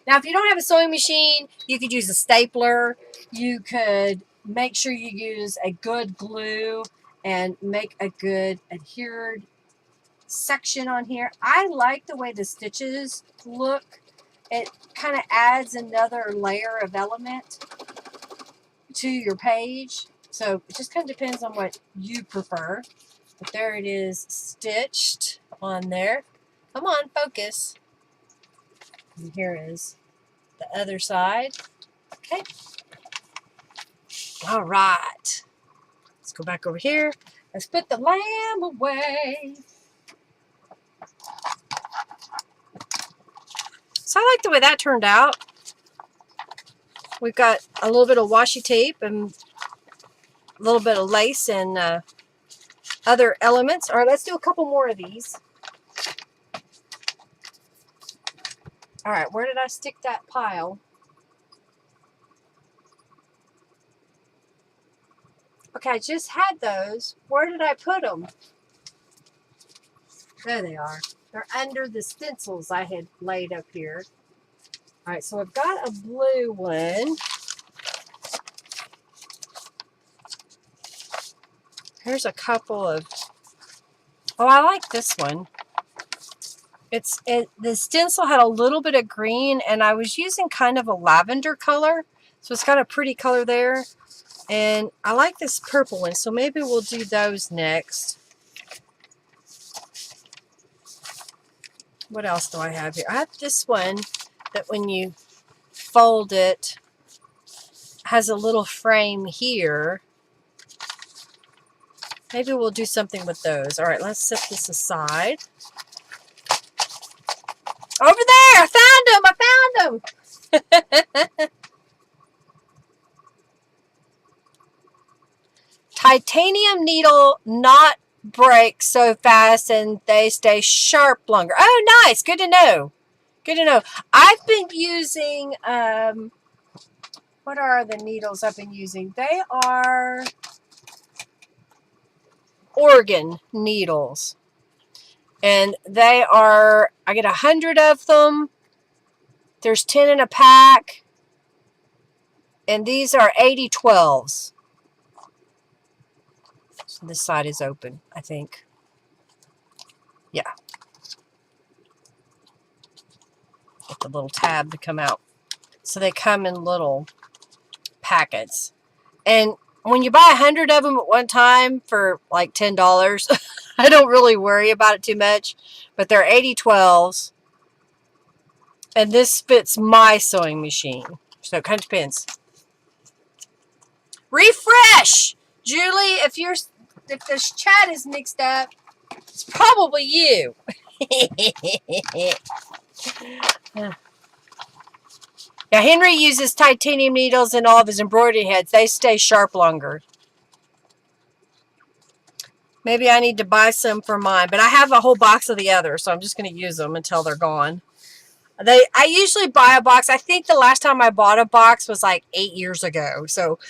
Speaker 1: Now, if you don't have a sewing machine, you could use a stapler. You could make sure you use a good glue and make a good adhered section on here. I like the way the stitches look. It kind of adds another layer of element to your page. So it just kind of depends on what you prefer. But there it is, stitched on there. Come on, focus. And here is the other side. Okay. All right. Let's go back over here. Let's put the lamb away. So I like the way that turned out. We've got a little bit of washi tape and a little bit of lace and other elements. All right, let's do a couple more of these. All right, where did I stick that pile? Okay, I just had those. Where did I put them? There they are. They're under the stencils I had laid up here. All right, so I've got a blue one. Here's a couple of, oh, I like this one. The stencil had a little bit of green, and I was using kind of a lavender color. So it's got a pretty color there. And I like this purple one, so maybe we'll do those next. What else do I have here? I have this one that when you fold it, has a little frame here. Maybe we'll do something with those. All right, let's set this aside. Over there! I found them! Titanium needle, not break so fast, and they stay sharp longer. Oh, nice. Good to know. Good to know. I've been using, what are the needles I've been using? They are organ needles. And they are, I get 100 of them. There's 10 in a pack. And these are 8012s. So this side is open, I think. Yeah. Get the little tab to come out. So they come in little packets. And when you buy 100 of them at one time for like $10, I don't really worry about it too much. But they're 8012s. And this fits my sewing machine. So it kind of depends. Refresh! Julie, if this chat is mixed up, it's probably you. Now, Henry uses titanium needles in all of his embroidery heads. They stay sharp longer. Maybe I need to buy some for mine, but I have a whole box of the others, so I'm just going to use them until they're gone. I usually buy a box. I think the last time I bought a box was like 8 years ago. So,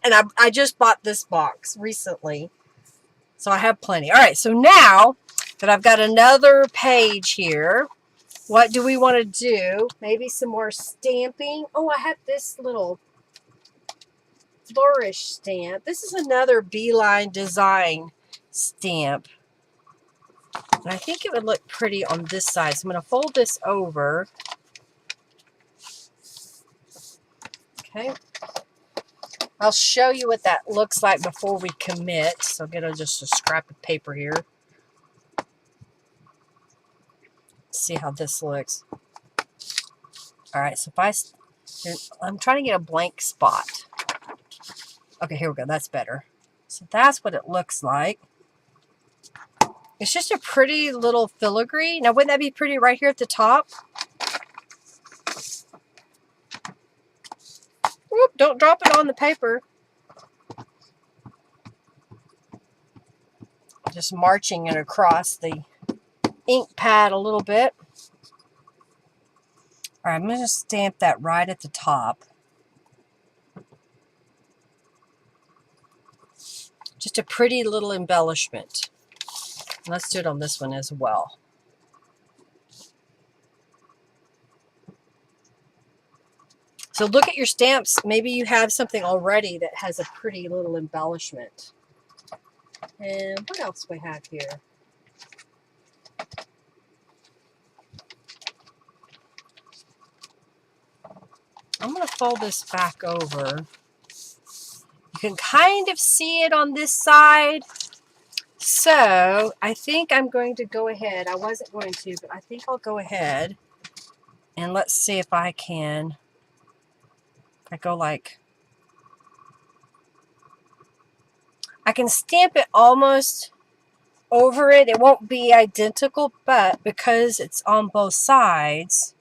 Speaker 1: and I just bought this box recently. So I have plenty. All right, so now that I've got another page here, what do we want to do? Maybe some more stamping. Oh, I have this little flourish stamp. This is another Beeline design stamp. And I think it would look pretty on this side. So I'm going to fold this over. Okay. I'll show you what that looks like before we commit. So get just a scrap of paper here. See how this looks. All right, so if I'm trying to get a blank spot. Okay, here we go. That's better. So that's what it looks like. It's just a pretty little filigree. Now, wouldn't that be pretty right here at the top? Whoop, don't drop it on the paper. Just marching it across the ink pad a little bit. All right, I'm going to stamp that right at the top. Just a pretty little embellishment. Let's do it on this one as well. So look at your stamps. Maybe you have something already that has a pretty little embellishment. And what else do we have here? I'm going to fold this back over. You can kind of see it on this side. So I think I'm going to go ahead. I wasn't going to, but I think I'll go ahead. And let's see if I can. I go like, I can stamp it almost over it. It won't be identical, but because it's on both sides,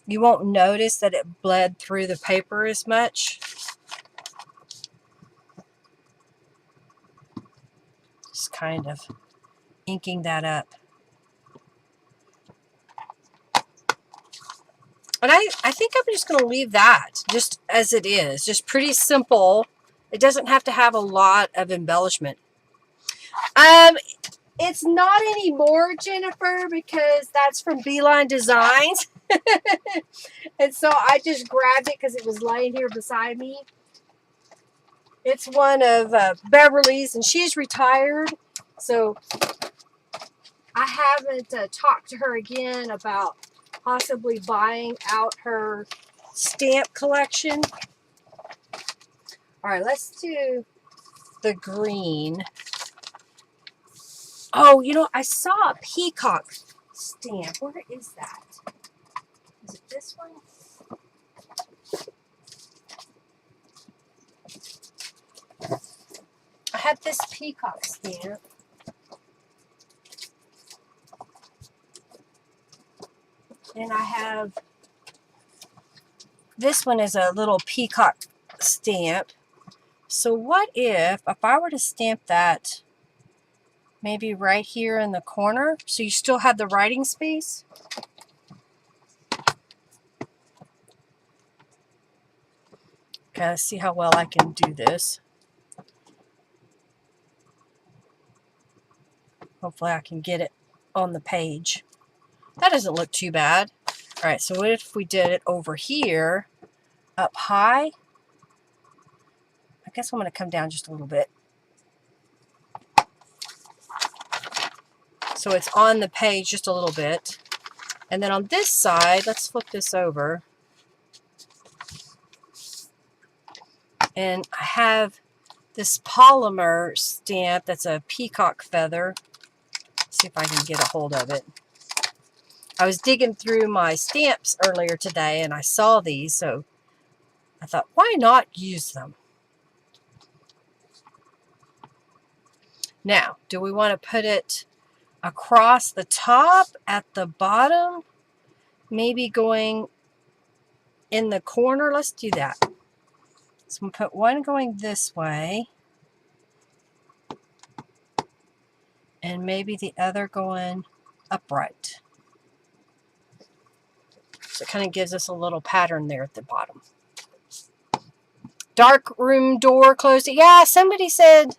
Speaker 1: you won't notice that it bled through the paper as much. Just kind of inking that up. And I think I'm just going to leave that just as it is. Just pretty simple. It doesn't have to have a lot of embellishment. It's not anymore, Jennifer, because that's from Beeline Designs. And so I just grabbed it because it was laying here beside me. It's one of Beverly's, and she's retired. So I haven't talked to her again about possibly buying out her stamp collection. All right, let's do the green. Oh, you know, I saw a peacock stamp. Where is that? Is it this one? I had this peacock stamp. And I have, this one is a little peacock stamp. So what if I were to stamp that maybe right here in the corner, so you still have the writing space? Okay, let's see how well I can do this. Hopefully I can get it on the page. That doesn't look too bad. All right, so what if we did it over here up high. I guess I'm going to come down just a little bit. So it's on the page just a little bit. And then on this side, let's flip this over. And I have this polymer stamp that's a peacock feather. Let's see if I can get a hold of it. I was digging through my stamps earlier today and I saw these, so I thought, why not use them? Now, do we want to put it across the top, at the bottom, maybe going in the corner? Let's do that. So I'm going to put one going this way and maybe the other going upright. So it kind of gives us a little pattern there at the bottom. Dark room door closed. Yeah, somebody said,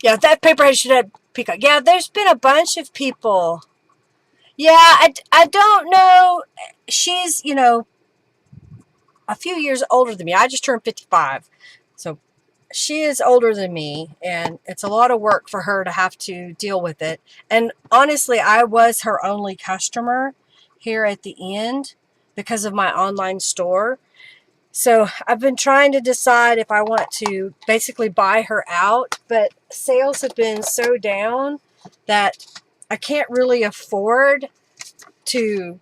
Speaker 1: yeah, that paper should have peacock. Yeah, there's been a bunch of people. Yeah, I don't know. She's, you know, a few years older than me. I just turned 55. So she is older than me, and it's a lot of work for her to have to deal with it. And honestly, I was her only customer here at the end because of my online store. So I've been trying to decide if I want to basically buy her out, but sales have been so down that I can't really afford to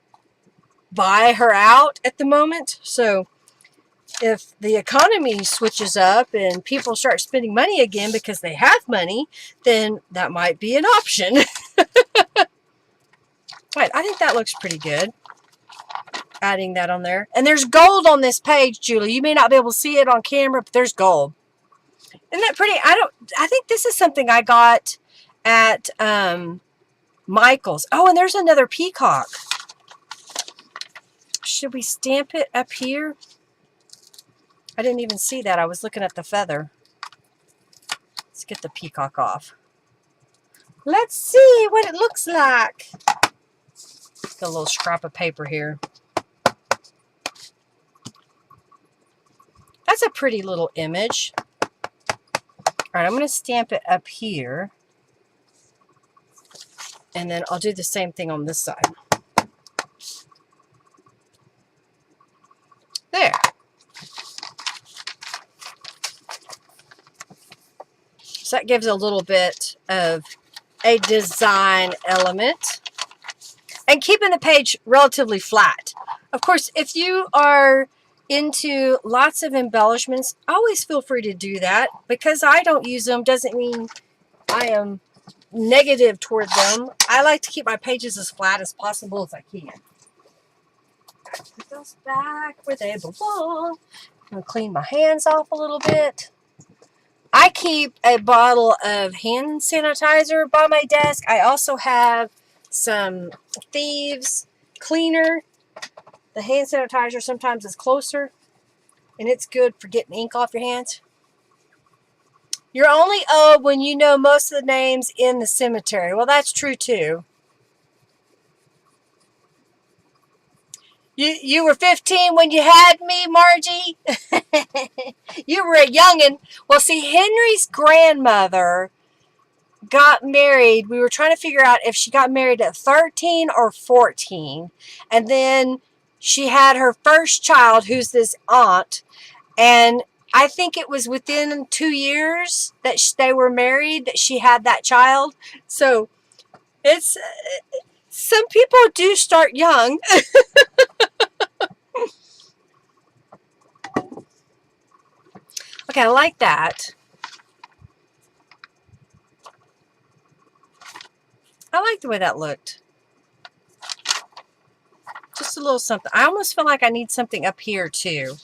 Speaker 1: buy her out at the moment. So if the economy switches up and people start spending money again because they have money, then that might be an option. Right, I think that looks pretty good. Adding that on there. And there's gold on this page, Julie. You may not be able to see it on camera, but there's gold. Isn't that pretty? I think this is something I got at Michael's. Oh, and there's another peacock. Should we stamp it up here? I didn't even see that. I was looking at the feather. Let's get the peacock off. Let's see what it looks like. Got a little scrap of paper here. That's a pretty little image. All right, I'm going to stamp it up here. And then I'll do the same thing on this side. There. So that gives a little bit of a design element. And keeping the page relatively flat. Of course, if you are into lots of embellishments, always feel free to do that. Because I don't use them doesn't mean I am negative toward them. I like to keep my pages as flat as possible if I can. Put those back where they belong. I'm going to clean my hands off a little bit. I keep a bottle of hand sanitizer by my desk. I also have some Thieves cleaner. The hand sanitizer sometimes is closer, and it's good for getting ink off your hands. You're only old when you know most of the names in the cemetery. Well, that's true too. You were 15 when you had me, Margie? You were a youngin'. Well, see, Henry's grandmother got married. We were trying to figure out if she got married at 13 or 14. And then she had her first child, who's this aunt. And I think it was within 2 years that they were married that she had that child. So it's some people do start young. Okay, I like that. I like the way that looked. Just a little something. I almost feel like I need something up here too.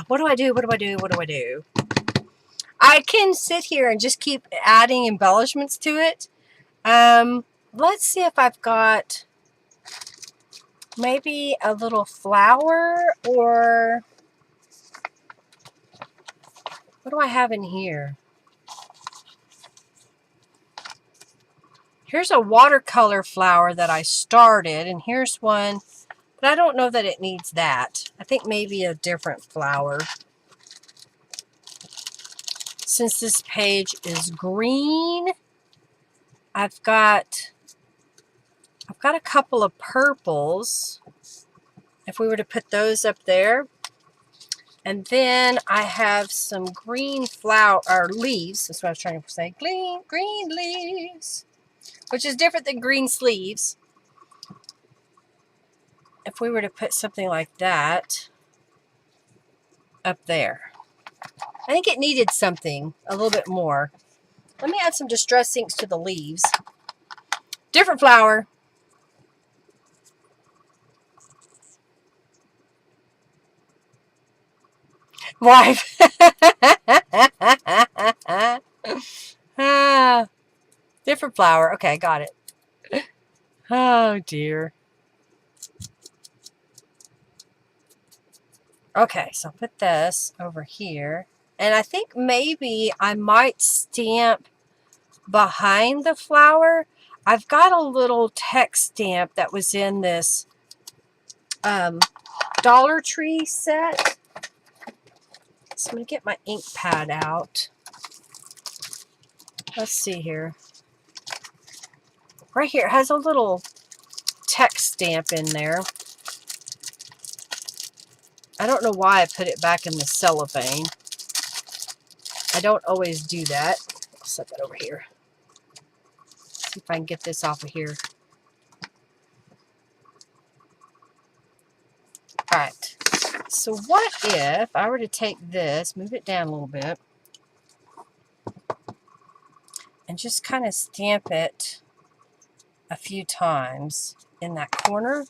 Speaker 1: What do I do? What do I do? What do I do? I can sit here and just keep adding embellishments to it. Let's see if I've got maybe a little flower, or what do I have in here? Here's a watercolor flower that I started, and here's one But I don't know that it needs that. I think maybe a different flower. Since this page is green, I've got a couple of purples. If we were to put those up there. And then I have some green flower or leaves. That's what I was trying to say. Green leaves, which is different than green sleeves. If we were to put something like that up there, I think it needed something a little bit more. Let me add some distress inks to the leaves. Different flower. Wife. Different flower. Okay, got it. Oh, dear. Okay, so I'll put this over here. And I think maybe I might stamp behind the flower. I've got a little text stamp that was in this Dollar Tree set. So I'm going to get my ink pad out. Let's see here. Right here, it has a little text stamp in there. I don't know why I put it back in the cellophane. I don't always do that. I'll set that over here. See if I can get this off of here. Alright. So what if I were to take this, move it down a little bit, and just kind of stamp it a few times in that corner.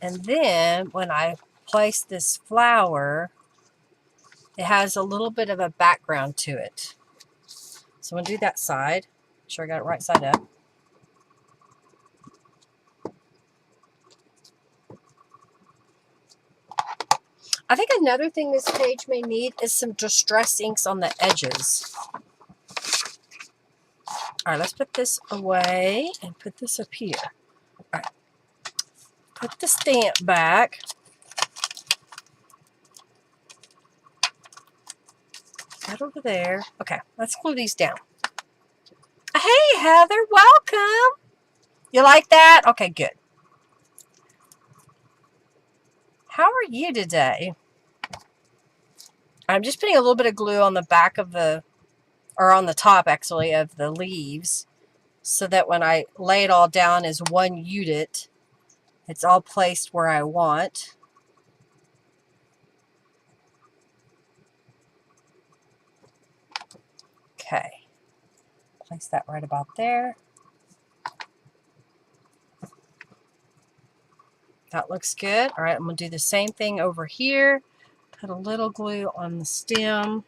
Speaker 1: And then when I place this flower, it has a little bit of a background to it. So I'm going to do that side. Make sure I got it right side up. I think another thing this page may need is some distress inks on the edges. All right, let's put this away and put this up here. All right, put the stamp back. That over there. Okay, let's glue these down. Hey, Heather, welcome. You like that? Okay, good. How are you today? I'm just putting a little bit of glue on the back of the, or on the top actually, of the leaves, so that when I lay it all down as one unit, it's all placed where I want. Okay, place that right about there. That looks good. All right, I'm going to do the same thing over here. Put a little glue on the stem,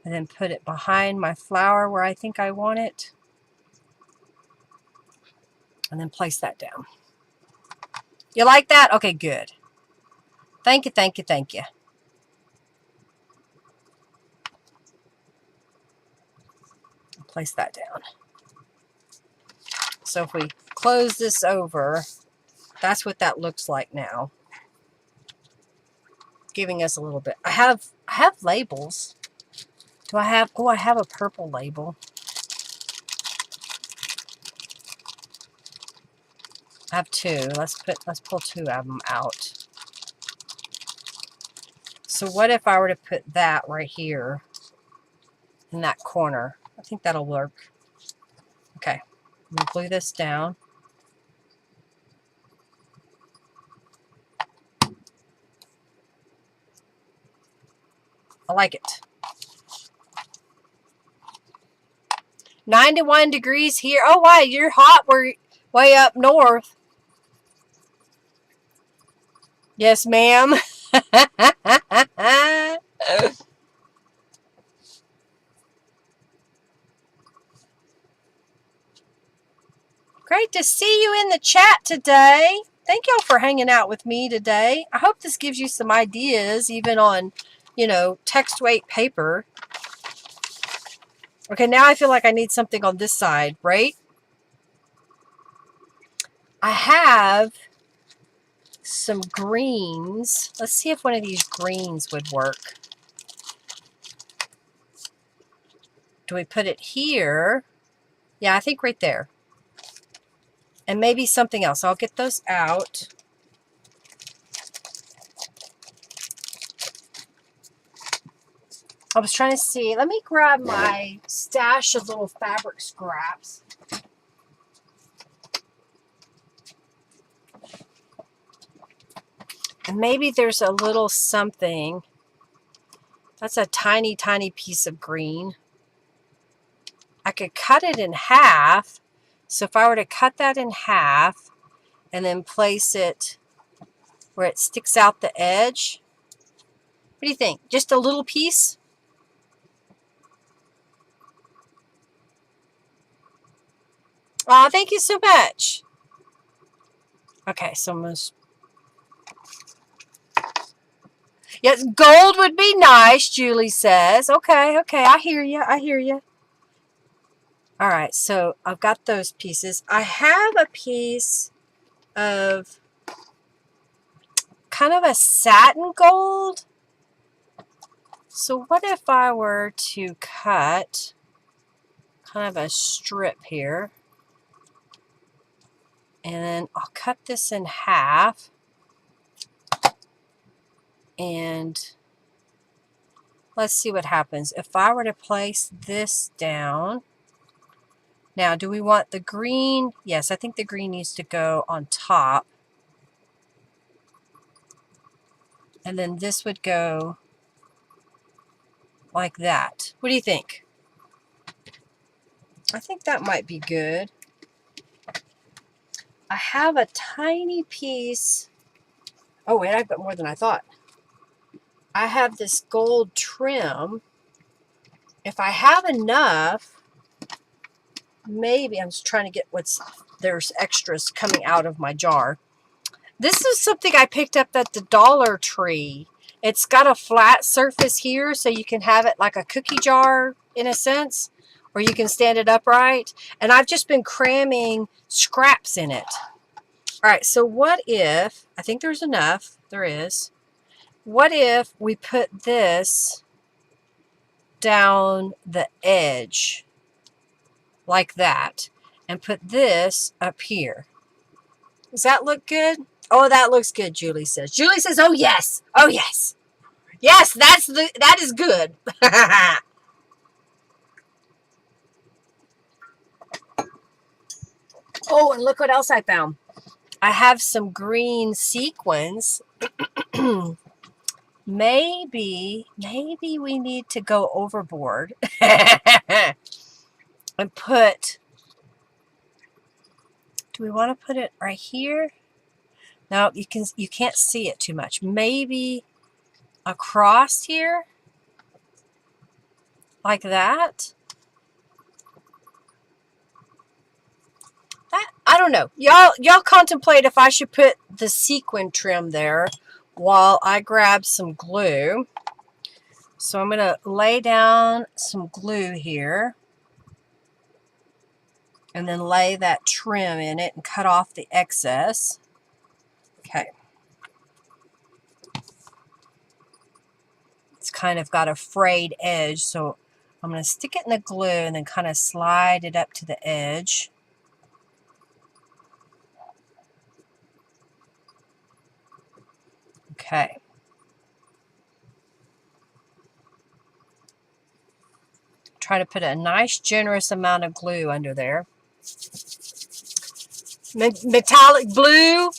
Speaker 1: and then put it behind my flower where I think I want it. And then place that down. You like that? Okay, good. Thank you, thank you, thank you. Place that down. So if we close this over, that's what that looks like now. Giving us a little bit. I have labels. Do I have, oh, I have a purple label. I have two. Let's pull two of them out. So what if I were to put that right here in that corner? I think that'll work. Okay, I'm gonna glue this down. I like it. 91 degrees here. Oh, wow, you're hot. We're way up north. Yes, ma'am. Great to see you in the chat today. Thank y'all for hanging out with me today. I hope this gives you some ideas, even on, you know, text weight paper. Okay, now I feel like I need something on this side, right? I have some greens. Let's see if one of these greens would work. Do we put it here? Yeah, I think right there. And maybe something else. I'll get those out. I was trying to see. Let me grab my stash of little fabric scraps. And maybe there's a little something. That's a tiny, tiny piece of green. I could cut it in half. So if I were to cut that in half and then place it where it sticks out the edge. What do you think? Just a little piece? Oh, thank you so much. Okay, so I'm going to... Yes, gold would be nice, Julie says. Okay, I hear you. I hear you. All right, so I've got those pieces. I have a piece of kind of a satin gold. So what if I were to cut kind of a strip here? And then I'll cut this in half. And let's see what happens. If I were to place this down. Now, do we want the green? Yes, I think the green needs to go on top. And then this would go like that. What do you think? I think that might be good. I have a tiny piece. Oh, wait, I've got more than I thought. I have this gold trim. If I have enough, maybe I'm just trying to get there's extras coming out of my jar. This is something I picked up at the Dollar Tree. It's got a flat surface here, so you can have it like a cookie jar in a sense, or you can stand it upright. And I've just been cramming scraps in it. All right, so what if, I think there's enough, there is. What if we put this down the edge like that and put this up here? Does that look good? Oh, that looks good, Julie says. Julie says, oh, yes. Oh, yes. Yes, that is good. Oh, and look what else I found. I have some green sequins. Maybe we need to go overboard and put, do we want to put it right here? No, you can't see it too much. Maybe across here like that. I don't know. Y'all contemplate if I should put the sequin trim there while I grab some glue. So I'm going to lay down some glue here and then lay that trim in it and cut off the excess. Okay. It's kind of got a frayed edge, so I'm going to stick it in the glue and then kind of slide it up to the edge. Okay. Try to put a nice generous amount of glue under there. Metallic blue.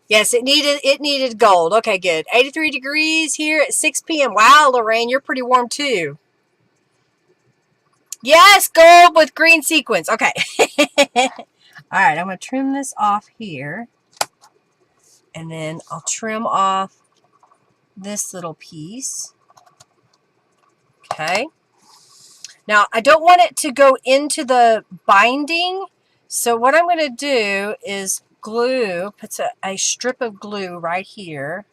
Speaker 1: Yes, it needed gold. Okay, good. 83 degrees here at 6 p.m. Wow, Lorraine, you're pretty warm too. Yes, gold with green sequins. Okay. All right, I'm going to trim this off here. And then I'll trim off this little piece. Okay. Now, I don't want it to go into the binding. So what I'm going to do is glue, put a strip of glue right here.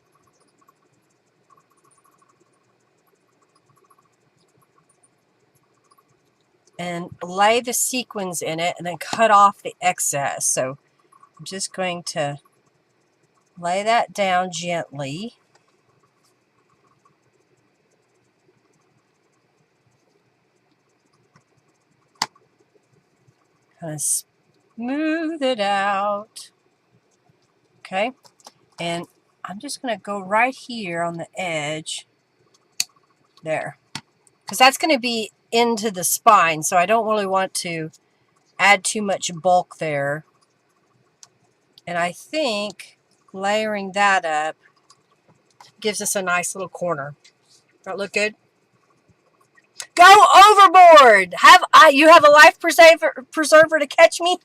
Speaker 1: And lay the sequins in it and then cut off the excess. So I'm just going to lay that down gently. Kind of smooth it out. Okay, and I'm just going to go right here on the edge there, because that's going to be into the spine, so I don't really want to add too much bulk there. And I think layering that up gives us a nice little corner. Does that look good? Go overboard! You have a life preserver to catch me?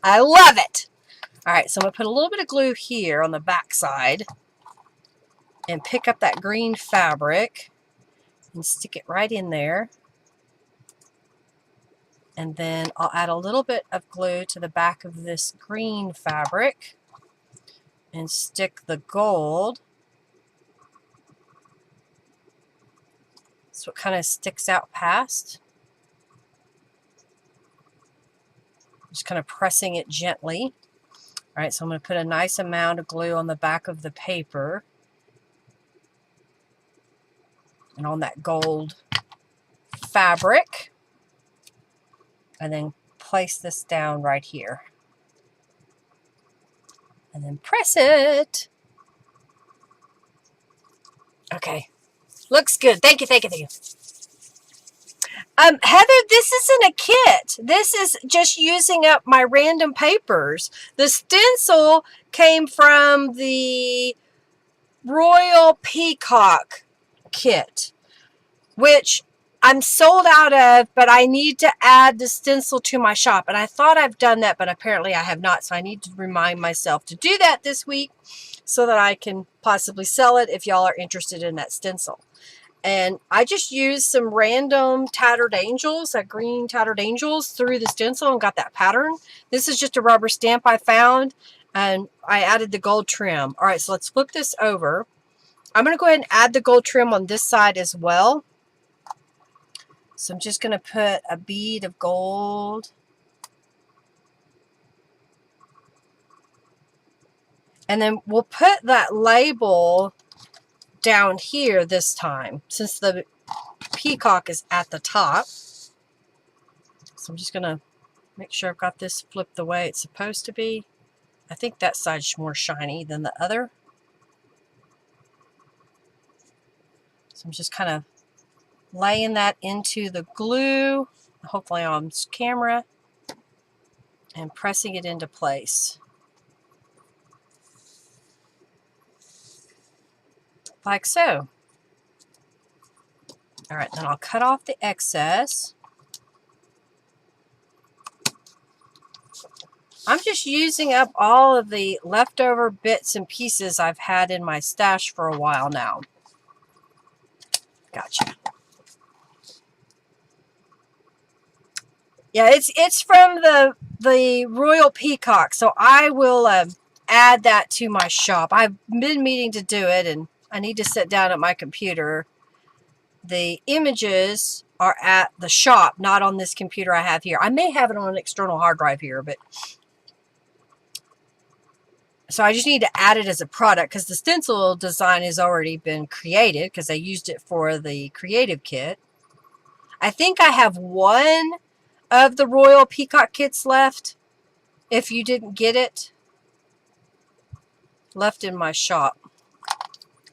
Speaker 1: I love it. All right, so I'm going to put a little bit of glue here on the back side and pick up that green fabric and stick it right in there. And then I'll add a little bit of glue to the back of this green fabric and stick the gold. So it kind of sticks out past. Just kind of pressing it gently. All right, so I'm going to put a nice amount of glue on the back of the paper and on that gold fabric, and then place this down right here and then press it. Okay, looks good. Thank you, thank you, thank you. Heather, this isn't a kit. This is just using up my random papers. The stencil came from the Royal Peacock kit, which I'm sold out of, but I need to add the stencil to my shop. And I thought I've done that, but apparently I have not. So I need to remind myself to do that this week so that I can possibly sell it if y'all are interested in that stencil. And I just used some random tattered angels, that green tattered angels, through the stencil and got that pattern. This is just a rubber stamp I found, and I added the gold trim. All right, so let's flip this over. I'm going to go ahead and add the gold trim on this side as well. So I'm just going to put a bead of gold. And then we'll put that label down here this time, since the peacock is at the top. So I'm just going to make sure I've got this flipped the way it's supposed to be. I think that side's more shiny than the other. So I'm just kind of laying that into the glue, hopefully on camera, and pressing it into place. Like so. All right, then I'll cut off the excess. I'm just using up all of the leftover bits and pieces I've had in my stash for a while now. Gotcha. Yeah, it's from the Royal Peacock, so I will add that to my shop. I've been meaning to do it, and I need to sit down at my computer. The images are at the shop, not on this computer I have here. I may have it on an external hard drive here, but so I just need to add it as a product because the stencil design has already been created because I used it for the creative kit. I think I have one of the Royal Peacock kits left. If you didn't get it, left in my shop.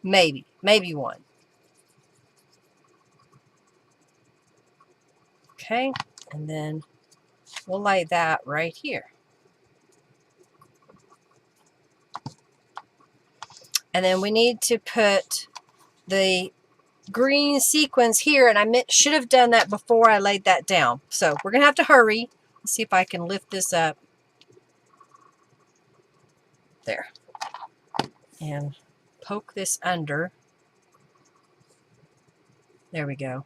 Speaker 1: Maybe one. Okay, and then we'll lay that right here. And then we need to put the green sequins here, and I should have done that before I laid that down. So we're going to have to hurry. Let's see if I can lift this up. There. And poke this under. There we go.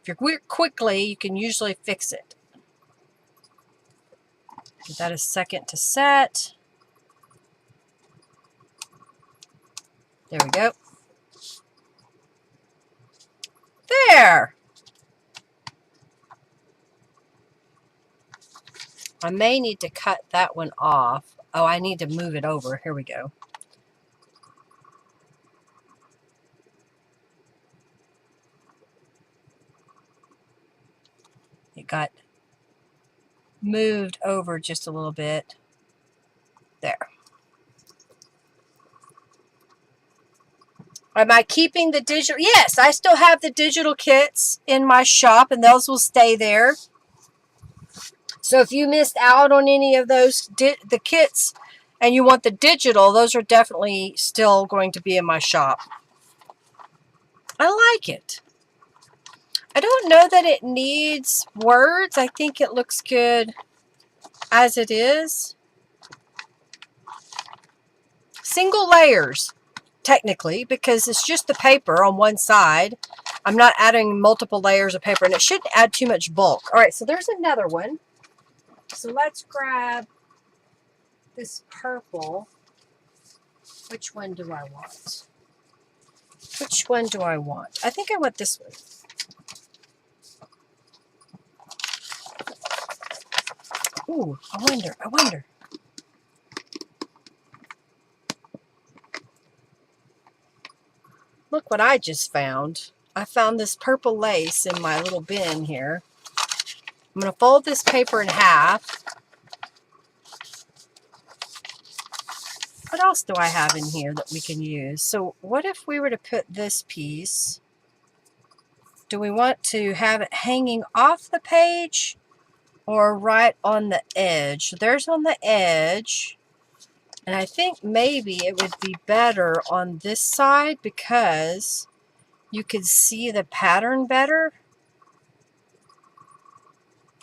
Speaker 1: If you're quickly, you can usually fix it. Give that a second to set. There we go. There. I may need to cut that one off. Oh, I need to move it over. Here we go. It got moved over just a little bit. There. Am I keeping the digital? Yes, I still have the digital kits in my shop, and those will stay there. So if you missed out on any of those, the kits, and you want the digital, those are definitely still going to be in my shop. I like it. I don't know that it needs words. I think it looks good as it is. Single layers, technically, because it's just the paper on one side. I'm not adding multiple layers of paper, and it shouldn't add too much bulk. All right, so there's another one. So let's grab this purple. Which one do I want? Which one do I want? I think I want this one. Ooh, I wonder. Look what I just found. I found this purple lace in my little bin here. I'm going to fold this paper in half. What else do I have in here that we can use? So what if we were to put this piece? Do we want to have it hanging off the page or right on the edge? There's on the edge. And I think maybe it would be better on this side because you could see the pattern better.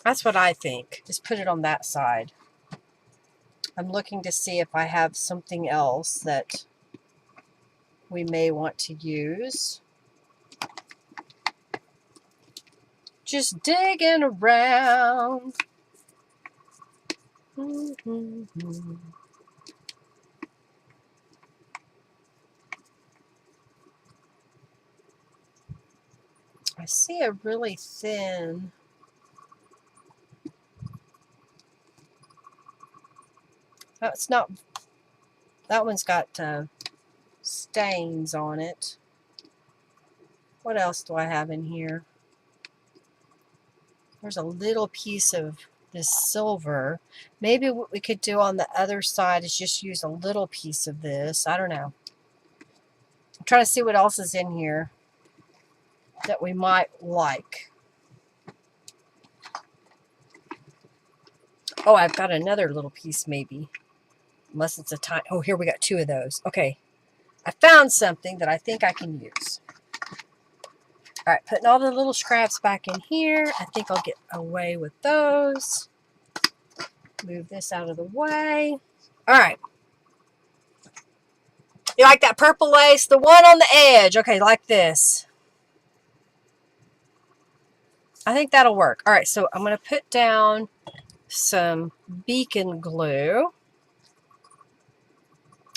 Speaker 1: That's what I think. Just put it on that side. I'm looking to see if I have something else that we may want to use. Just digging around. I see a really thin. That's not. That one's got stains on it. What else do I have in here? There's a little piece of this silver. Maybe what we could do on the other side is just use a little piece of this. I don't know. I'm trying to see what else is in here that we might like. Oh, I've got another little piece maybe. Unless it's a tiny. Oh, here we got two of those. Okay. I found something that I think I can use. All right, putting all the little scraps back in here. I think I'll get away with those. Move this out of the way. All right. You like that purple lace? The one on the edge. Okay, like this. I think that'll work. All right, so I'm going to put down some beacon glue.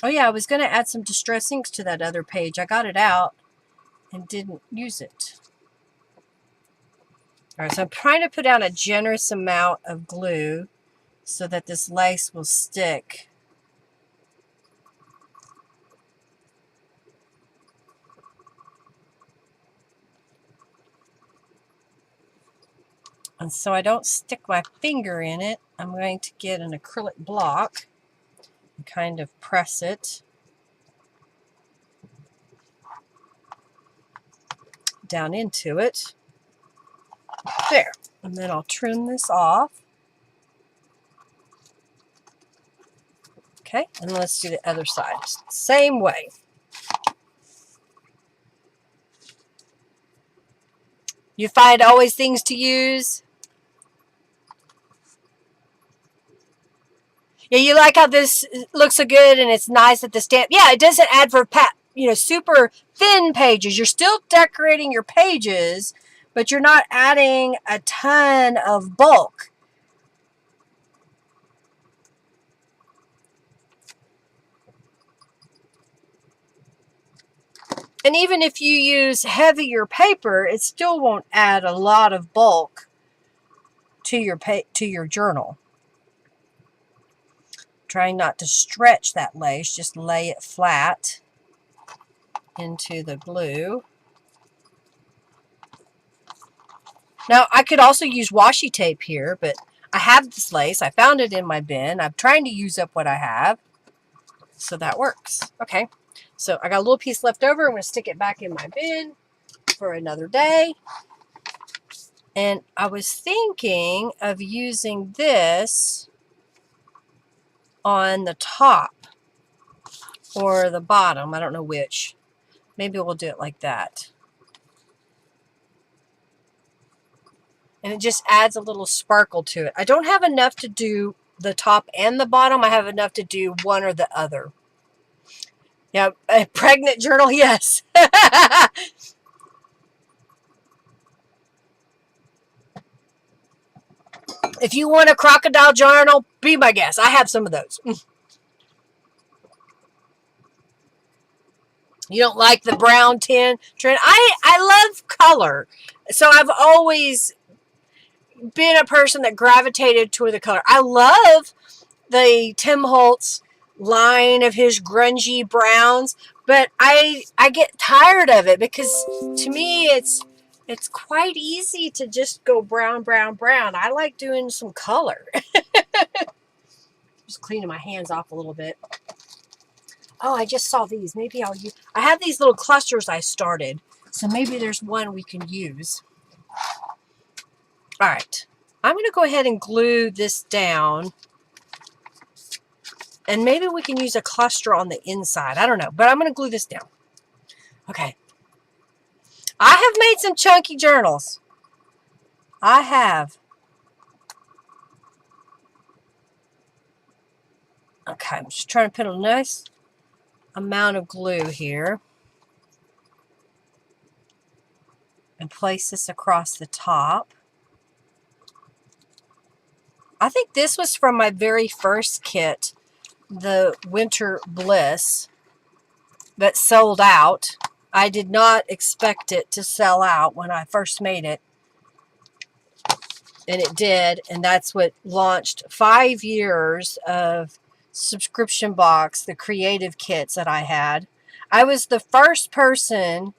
Speaker 1: Oh, yeah, I was going to add some distress inks to that other page. I got it out and didn't use it. All right, so I'm trying to put down a generous amount of glue so that this lace will stick. And so I don't stick my finger in it, I'm going to get an acrylic block and kind of press it down into it. There. And then I'll trim this off. Okay, and let's do the other side. Same way. You find always things to use? Yeah, you like how this looks so good and it's nice at the stamp. Yeah, it doesn't add for super thin pages. You're still decorating your pages, but you're not adding a ton of bulk. And even if you use heavier paper, it still won't add a lot of bulk to your journal. Trying not to stretch that lace, just lay it flat into the glue. Now, I could also use washi tape here, but I have this lace. I found it in my bin. I'm trying to use up what I have, so that works. Okay, so I got a little piece left over. I'm going to stick it back in my bin for another day. And I was thinking of using this on the top or the bottom. I don't know which. Maybe we'll do it like that. And it just adds a little sparkle to it. I don't have enough to do the top and the bottom. I have enough to do one or the other. Yeah, a pregnant journal, yes. If you want a crocodile journal, be my guest. I have some of those. You don't like the brown tin trend? I love color. So I've always been a person that gravitated toward the color. I love the Tim Holtz line of his grungy browns, but I get tired of it because to me it's quite easy to just go brown, brown, brown. I like doing some color. Just cleaning my hands off a little bit. Oh, I just saw these. Maybe I'll use... I have these little clusters I started, so maybe there's one we can use. All right. I'm going to go ahead and glue this down. And maybe we can use a cluster on the inside. I don't know, but I'm going to glue this down. Okay. I have made some chunky journals. I have. Okay, I'm just trying to put a nice amount of glue here. And place this across the top. I think this was from my very first kit, the Winter Bliss, that sold out. I did not expect it to sell out when I first made it. And it did, and that's what launched 5 years of subscription box, the creative kits that I had. I was the first person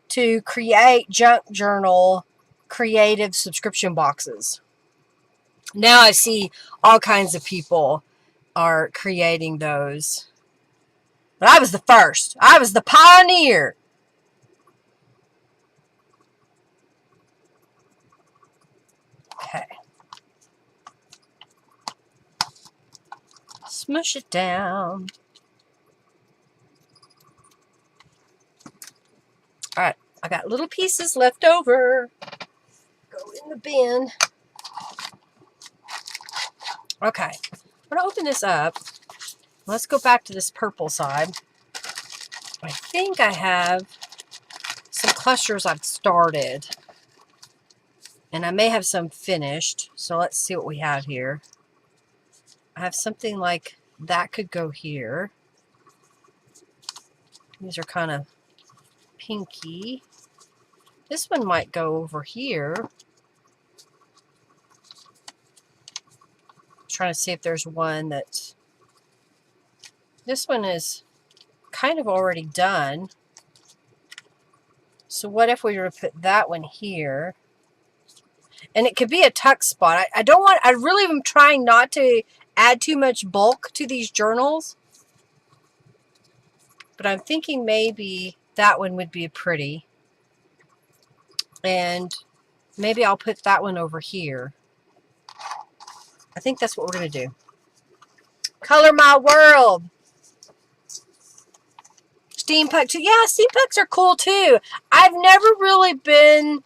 Speaker 1: to create junk journal creative subscription boxes. Now I see all kinds of people are creating those. But I was the first. I was the pioneer. Okay. Smush it down. All right. I got little pieces left over. Go in the bin. Okay. I'm going to open this up. Let's go back to this purple side. I think I have some clusters I've started. And I may have some finished. So let's see what we have here. I have something like that could go here. These are kind of pinky. This one might go over here. I'm trying to see if there's one that's... This one is kind of already done. So what if we were to put that one here? And it could be a tuck spot. I don't want... I really am trying not to add too much bulk to these journals. But I'm thinking maybe that one would be pretty. And maybe I'll put that one over here. I think that's what we're going to do. Color my world. Steampunk too. Yeah, steampunks are cool too. I've never really been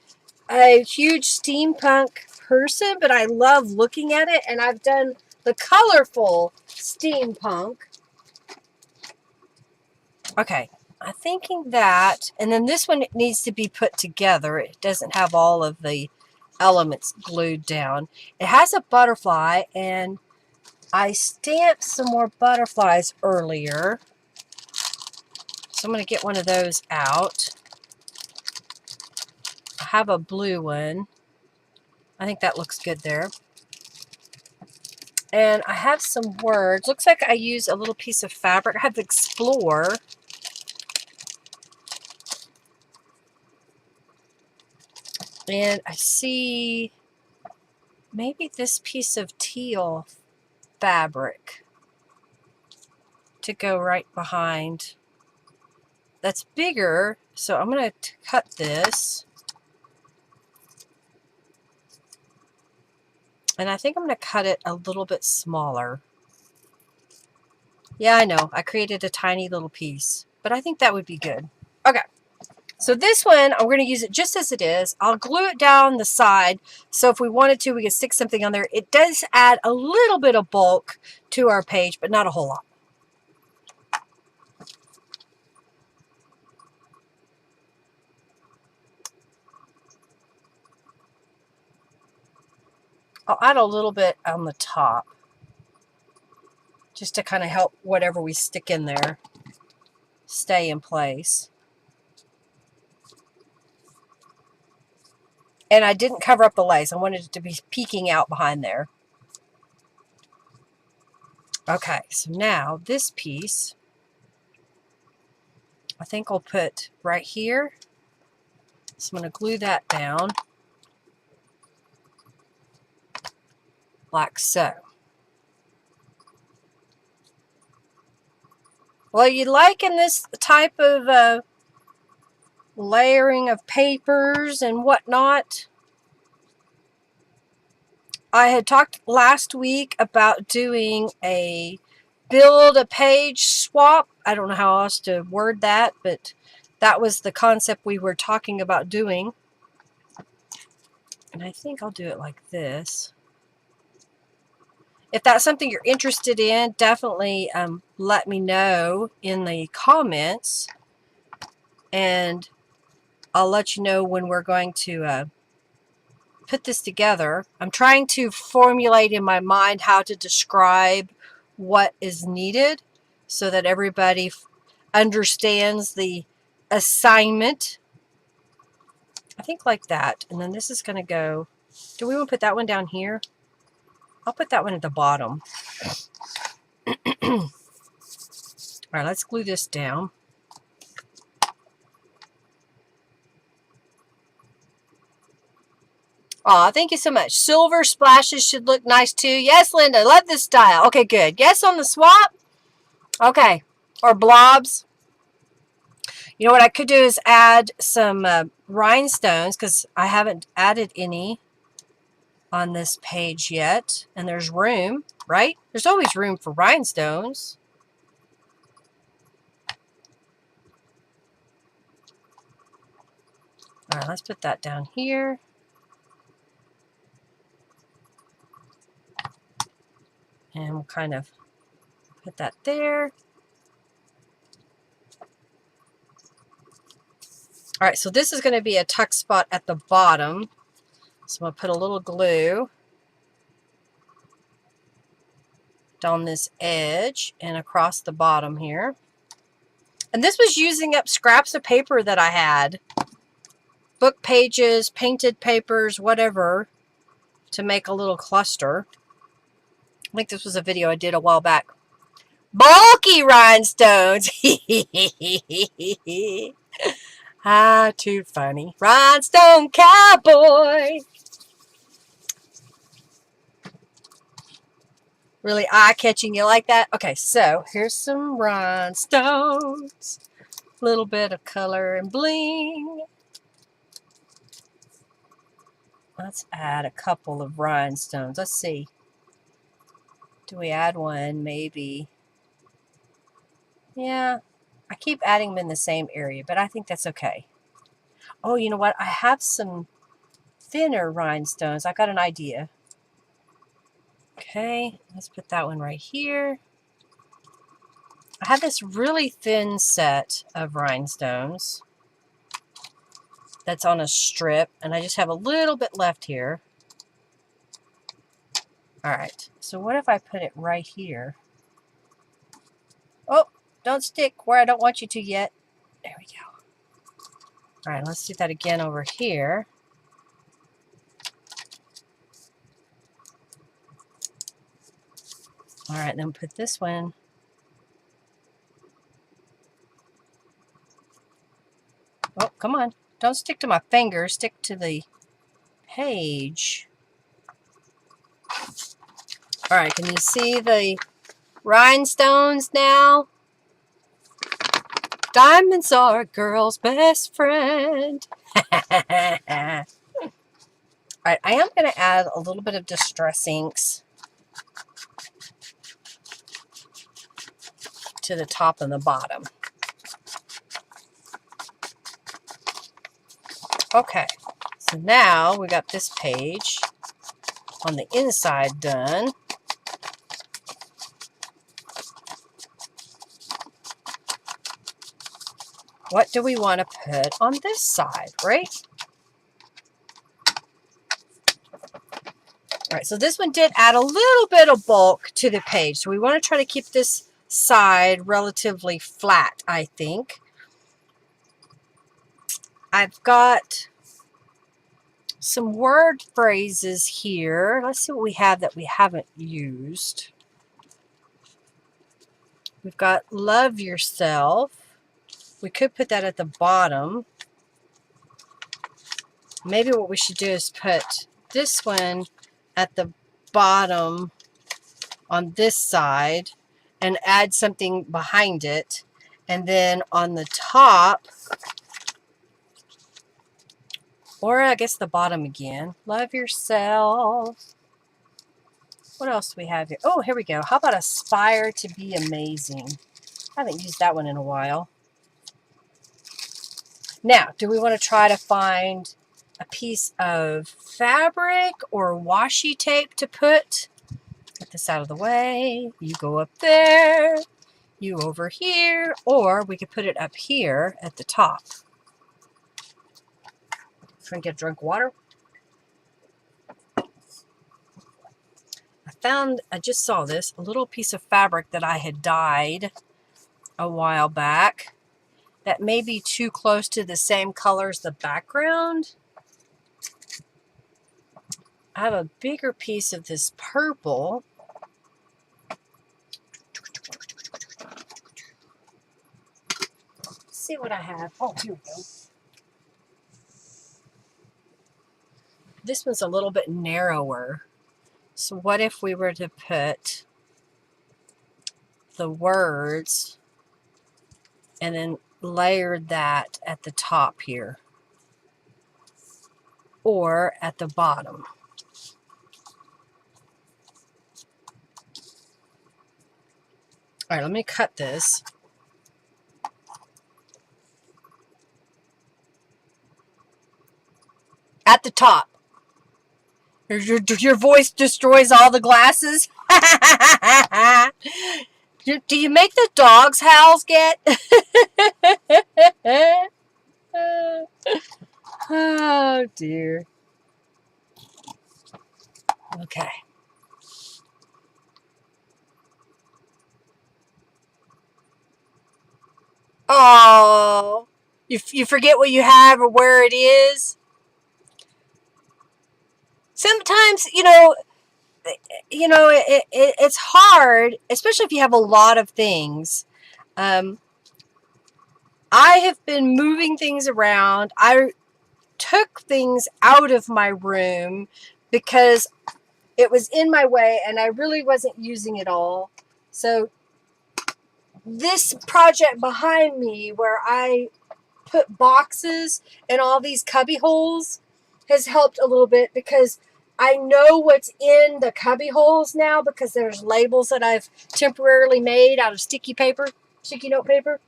Speaker 1: a huge steampunk person, but I love looking at it. And I've done the colorful steampunk. Okay. I'm thinking that, and then this one needs to be put together. It doesn't have all of the elements glued down. It has a butterfly, and I stamped some more butterflies earlier. So I'm going to get one of those out. I have a blue one. I think that looks good there. And I have some words. Looks like I use a little piece of fabric. I have Explore. And I see maybe this piece of teal fabric to go right behind. That's bigger, so I'm going to cut this. And I think I'm going to cut it a little bit smaller. Yeah, I know. I created a tiny little piece, but I think that would be good. Okay. So this one, I'm going to use it just as it is. I'll glue it down the side, so if we wanted to, we could stick something on there. It does add a little bit of bulk to our page, but not a whole lot. I'll add a little bit on the top, just to kind of help whatever we stick in there stay in place. And I didn't cover up the lace. I wanted it to be peeking out behind there. Okay, so now this piece, I think I'll put right here. So I'm going to glue that down like so. Well, you liking this type of layering of papers and whatnot? I had talked last week about doing a build a page swap. I don't know how else to word that, but that was the concept we were talking about doing. And I think I'll do it like this. If that's something you're interested in, definitely let me know in the comments, and I'll let you know when we're going to put this together. I'm trying to formulate in my mind how to describe what is needed so that everybody understands the assignment. I think like that. And then this is going to go, do we want to put that one down here? I'll put that one at the bottom. All right, let's glue this down. Aw, thank you so much. Silver splashes should look nice too. Yes, Linda, love this style. Okay, good. Yes on the swap? Okay. Or blobs. You know what I could do is add some rhinestones, because I haven't added any on this page yet. And there's room, right? There's always room for rhinestones. All right, let's put that down here. And we'll kind of put that there. All right, so this is going to be a tuck spot at the bottom. So I'm going to put a little glue down this edge and across the bottom here. And this was using up scraps of paper that I had. Book pages, painted papers, whatever, to make a little cluster. I think this was a video I did a while back. Bulky rhinestones. Ah, too funny. Rhinestone cowboy. Really eye-catching. You like that? Okay, so here's some rhinestones. A little bit of color and bling. Let's add a couple of rhinestones. Let's see. Do we add one? Maybe. Yeah, I keep adding them in the same area, but I think that's okay. Oh, you know what? I have some thinner rhinestones. I got an idea. Okay, let's put that one right here. I have this really thin set of rhinestones that's on a strip, and I just have a little bit left here. All right, so what if I put it right here? Oh, don't stick where I don't want you to yet. There we go. All right, let's do that again over here. All right, then put this one. Oh, come on. Don't stick to my finger. Stick to the page. All right, can you see the rhinestones now? Diamonds are a girl's best friend. All right, I am going to add a little bit of distress inks to the top and the bottom. Okay, so now we got this page on the inside done. What do we want to put on this side, right? All right, so this one did add a little bit of bulk to the page. So we want to try to keep this side relatively flat, I think. I've got some word phrases here. Let's see what we have that we haven't used. We've got love yourself. We could put that at the bottom. Maybe what we should do is put this one at the bottom on this side and add something behind it. And then on the top, or I guess the bottom again, love yourself. What else do we have here? Oh, here we go. How about aspire to be amazing? I haven't used that one in a while. Now, do we want to try to find a piece of fabric or washi tape to put? Get this out of the way. You go up there. You over here. Or we could put it up here at the top. Trying to get a drink of water. I just saw this, a little piece of fabric that I had dyed a while back that may be too close to the same color as the background. I have a bigger piece of this purple. Let's see what I have. Oh, here we go. This one's a little bit narrower. So what if we were to put the words and then layered that at the top here or at the bottom? All right, let me cut this. At the top. Your voice destroys all the glasses. Do you make the dogs' howls get? Oh, dear. Okay. Oh, you forget what you have or where it is? Sometimes, it's hard, especially if you have a lot of things. I have been moving things around. I took things out of my room because it was in my way and I really wasn't using it all. So this project behind me where I put boxes in all these cubby holes has helped a little bit because I know what's in the cubby holes now because there's labels that I've temporarily made out of sticky note paper.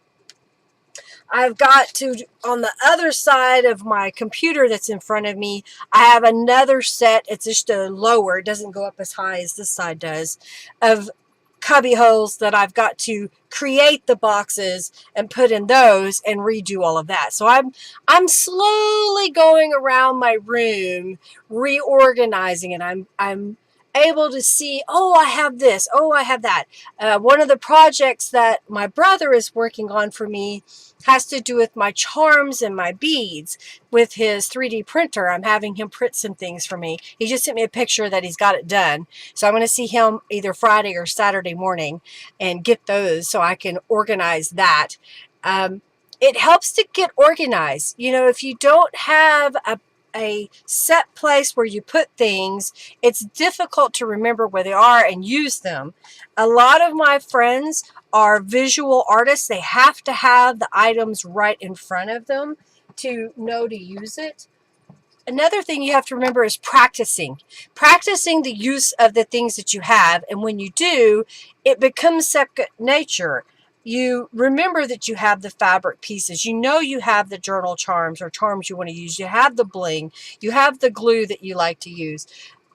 Speaker 1: I've got to, on the other side of my computer that's in front of me, I have another set, it's just a lower, it doesn't go up as high as this side does, of cubby holes that I've got to create the boxes and put in those and redo all of that. So I'm slowly going around my room, reorganizing it. I'm able to see, oh, I have this, oh, I have that. One of the projects that my brother is working on for me has to do with my charms and my beads with his 3D printer. I'm having him print some things for me. He just sent me a picture that he's got it done. So I'm going to see him either Friday or Saturday morning and get those so I can organize that. It helps to get organized. You know, if you don't have a set place where you put things, it's difficult to remember where they are and use them. A lot of my friends are visual artists. They have to have the items right in front of them to know to use it. Another thing you have to remember is practicing the use of the things that you have. And when you do, it becomes second nature. You remember that you have the fabric pieces. You know you have the journal charms or charms you want to use. You have the bling. You have the glue that you like to use.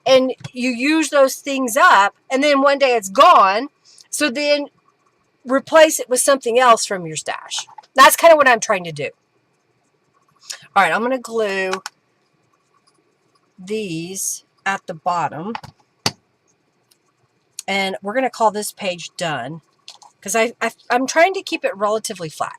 Speaker 1: And you use those things up, and then one day it's gone. So then replace it with something else from your stash. That's kind of what I'm trying to do. All right, I'm going to glue these at the bottom. And we're going to call this page done, because I'm trying to keep it relatively flat.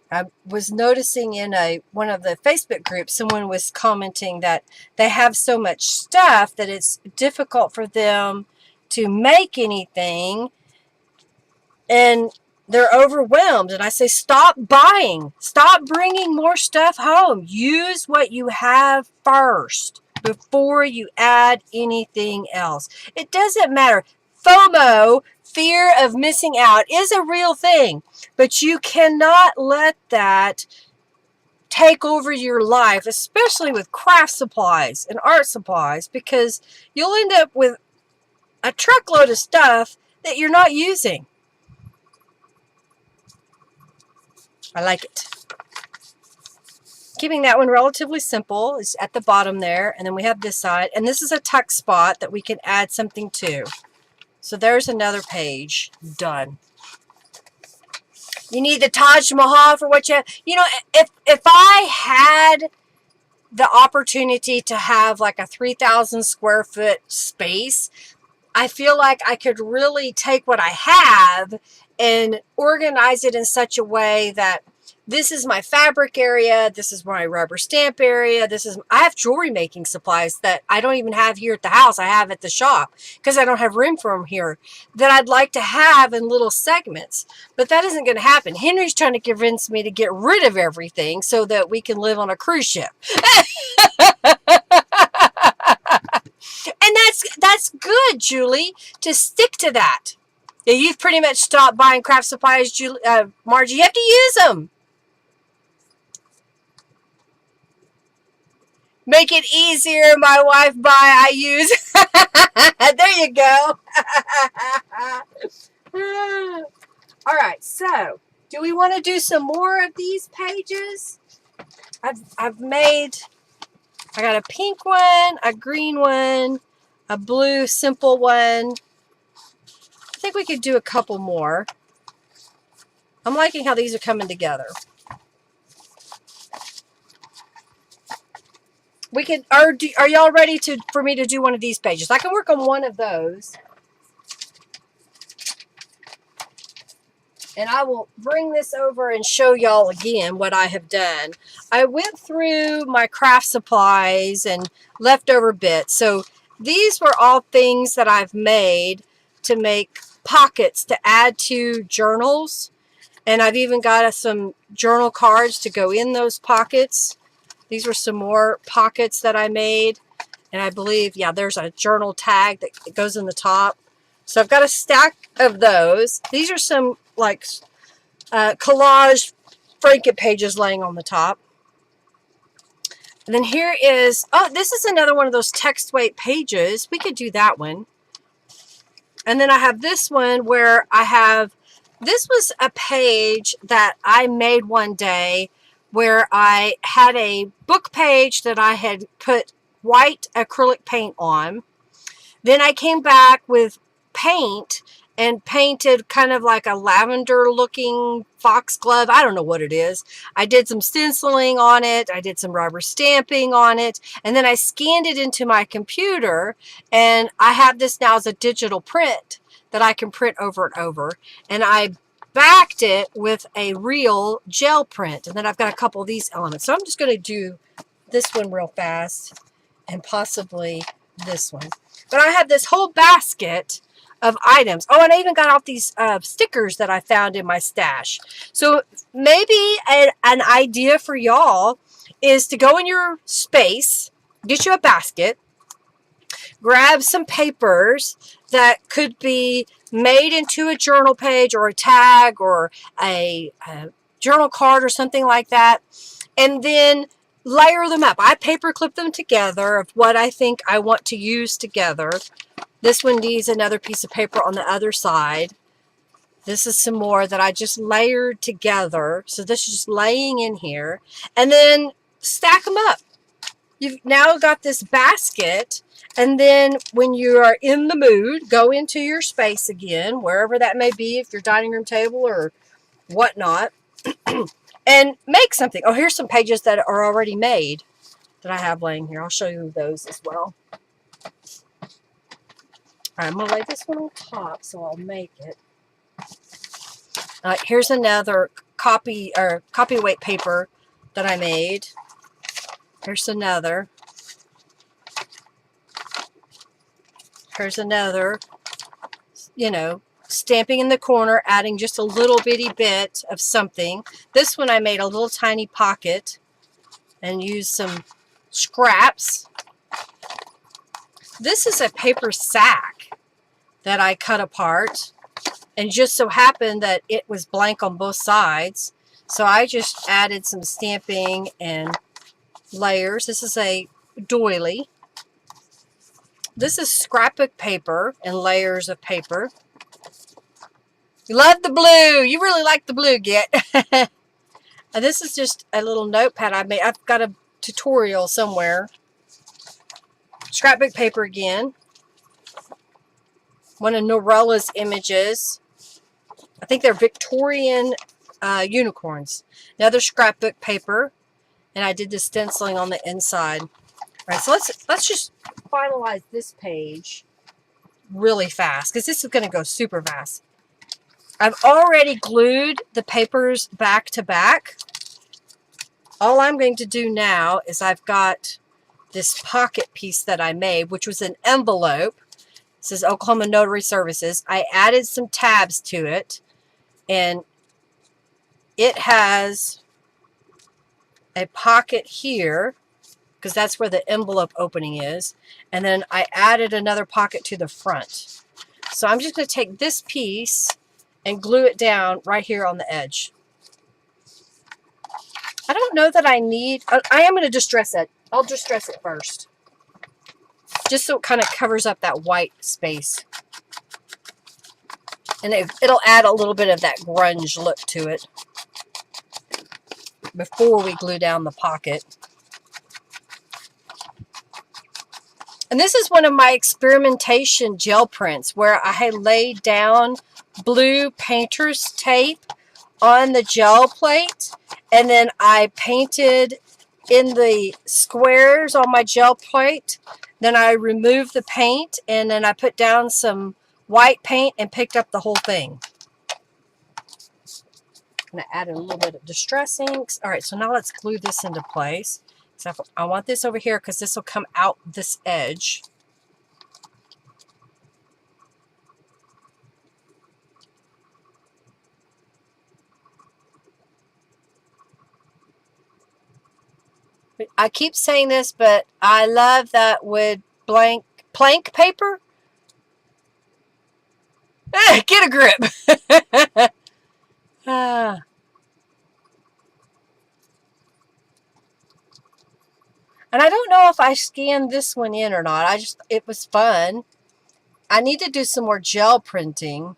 Speaker 1: I was noticing in one of the Facebook groups, someone was commenting that they have so much stuff that it's difficult for them to make anything, and they're overwhelmed. And I say, stop buying. Stop bringing more stuff home. Use what you have first before you add anything else. It doesn't matter. FOMO, fear of missing out, is a real thing, but you cannot let that take over your life, especially with craft supplies and art supplies, because you'll end up with a truckload of stuff that you're not using. I like it. Keeping that one relatively simple is at the bottom there, and then we have this side, and this is a tuck spot that we can add something to. So there's another page done. You need the Taj Mahal for what you have. You know, if I had the opportunity to have like a 3,000 square foot space, I feel like I could really take what I have and organize it in such a way that this is my fabric area, this is my rubber stamp area, I have jewelry making supplies that I don't even have here at the house. I have at the shop because I don't have room for them here, that I'd like to have in little segments. But that isn't going to happen. Henry's trying to convince me to get rid of everything so that we can live on a cruise ship. And that's good, Julie, to stick to that. Yeah, you've pretty much stopped buying craft supplies, Julie, Margie. You have to use them. Make it easier. My wife buy, I use. There you go. All right, so do we want to do some more of these pages? I've made, I got a pink one, a green one, a blue simple one. I think we could do a couple more. I'm liking how these are coming together. We could, are y'all ready for me to do one of these pages? I can work on one of those. And I will bring this over and show y'all again what I have done. I went through my craft supplies and leftover bits. So these were all things that I've made to make pockets to add to journals. And I've even got some journal cards to go in those pockets. These were some more pockets that I made. And I believe, yeah, there's a journal tag that goes in the top. So I've got a stack of those. These are some like collage Franken pages laying on the top. And then here is, oh, this is another one of those text weight pages. We could do that one. And then I have this one where I have, this was a page that I made one day where I had a book page that I had put white acrylic paint on. Then I came back with paint and painted kind of like a lavender looking foxglove. I don't know what it is. I did some stenciling on it. I did some rubber stamping on it. And then I scanned it into my computer. And I have this now as a digital print that I can print over and over. And I backed it with a real gel print. And then I've got a couple of these elements. So I'm just going to do this one real fast and possibly this one. But I have this whole basket of items. Oh, and I even got off these stickers that I found in my stash. So maybe an idea for y'all is to go in your space, get you a basket, grab some papers that could be made into a journal page or a tag or a journal card or something like that, and then layer them up. I paper clip them together of what I think I want to use together. This one needs another piece of paper on the other side. This is some more that I just layered together. So this is just laying in here. And then stack them up. You've now got this basket. And then when you are in the mood, go into your space again, wherever that may be, if your dining room table or whatnot, and make something. Oh, here's some pages that are already made that I have laying here. I'll show you those as well. All right, I'm going to lay this one on top, so I'll make it. All right, here's another copyweight paper that I made. Here's another. Here's another, you know, stamping in the corner, adding just a little bitty bit of something. This one I made a little tiny pocket and used some scraps. This is a paper sack that I cut apart, and just so happened that it was blank on both sides. So I just added some stamping and layers. This is a doily. This is scrapbook paper and layers of paper. You love the blue. You really like the blue, Get. And this is just a little notepad I made. I've got a tutorial somewhere. Scrapbook paper again. One of Norella's images. I think they're Victorian unicorns. Another scrapbook paper. And I did the stenciling on the inside. All right, so let's just finalize this page really fast, because this is going to go super fast. I've already glued the papers back to back. All I'm going to do now is I've got this pocket piece that I made, which was an envelope. This is Oklahoma Notary Services. I added some tabs to it, and it has a pocket here, because that's where the envelope opening is. And then I added another pocket to the front. So I'm just going to take this piece and glue it down right here on the edge. I don't know that I need, I am going to distress it. I'll distress it first, just so it kind of covers up that white space. And it'll add a little bit of that grunge look to it before we glue down the pocket. And this is one of my experimentation gel prints where I had laid down blue painter's tape on the gel plate, and then I painted in the squares on my gel plate. Then I removed the paint, and then I put down some white paint and picked up the whole thing. I'm going to add a little bit of distress inks. All right, so now let's glue this into place. So I want this over here because this will come out this edge. I keep saying this, but I love that with plank paper. Get a grip. And I don't know if I scanned this one in or not. It was fun. I need to do some more gel printing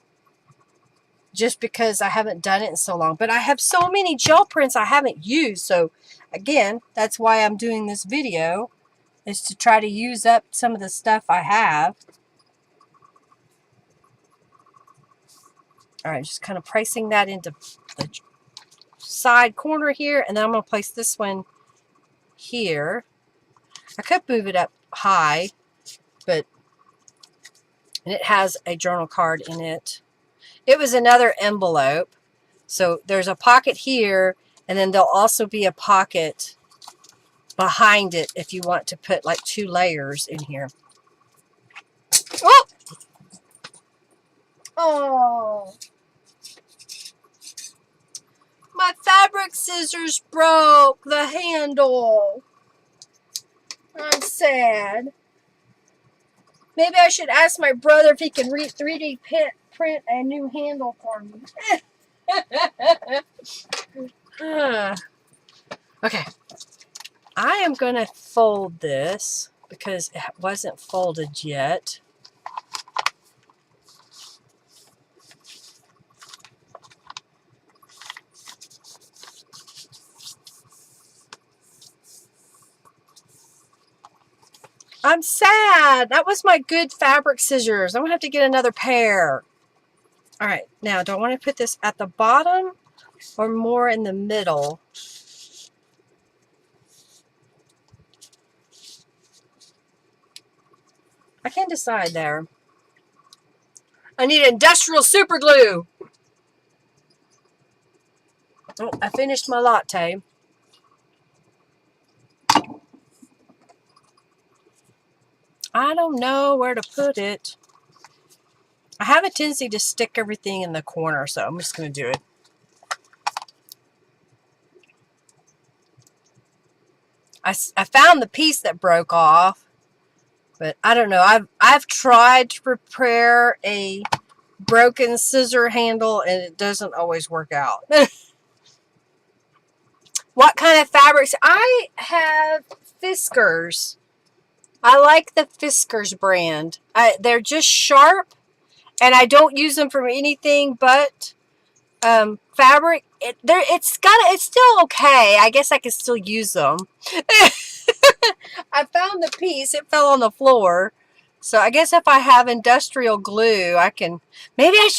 Speaker 1: just because I haven't done it in so long. But I have so many gel prints I haven't used. So again, that's why I'm doing this video, is to try to use up some of the stuff I have. All right, just kind of pressing that into the side corner here, and then I'm going to place this one here. I could move it up high, but and it has a journal card in it. It was another envelope. So there's a pocket here, and then there'll also be a pocket behind it if you want to put like 2 layers in here. Oh! Oh! My fabric scissors broke the handle. I'm sad. Maybe I should ask my brother if he can 3D print a new handle for me. Okay. I am going to fold this because it wasn't folded yet. I'm sad. That was my good fabric scissors. I'm going to have to get another pair. All right. Now, do I want to put this at the bottom or more in the middle? I can't decide there. I need industrial super glue. Oh, I finished my latte. I don't know where to put it. I have a tendency to stick everything in the corner, so I'm just going to do it. I found the piece that broke off, but I don't know. I've tried to prepare a broken scissor handle, and it doesn't always work out. What kind of fabrics? I have Fiskars. I like the Fiskars brand. They're just sharp, and I don't use them for anything but fabric. It's still okay. I guess I can still use them. I found the piece. It fell on the floor. So I guess if I have industrial glue, I can. Maybe I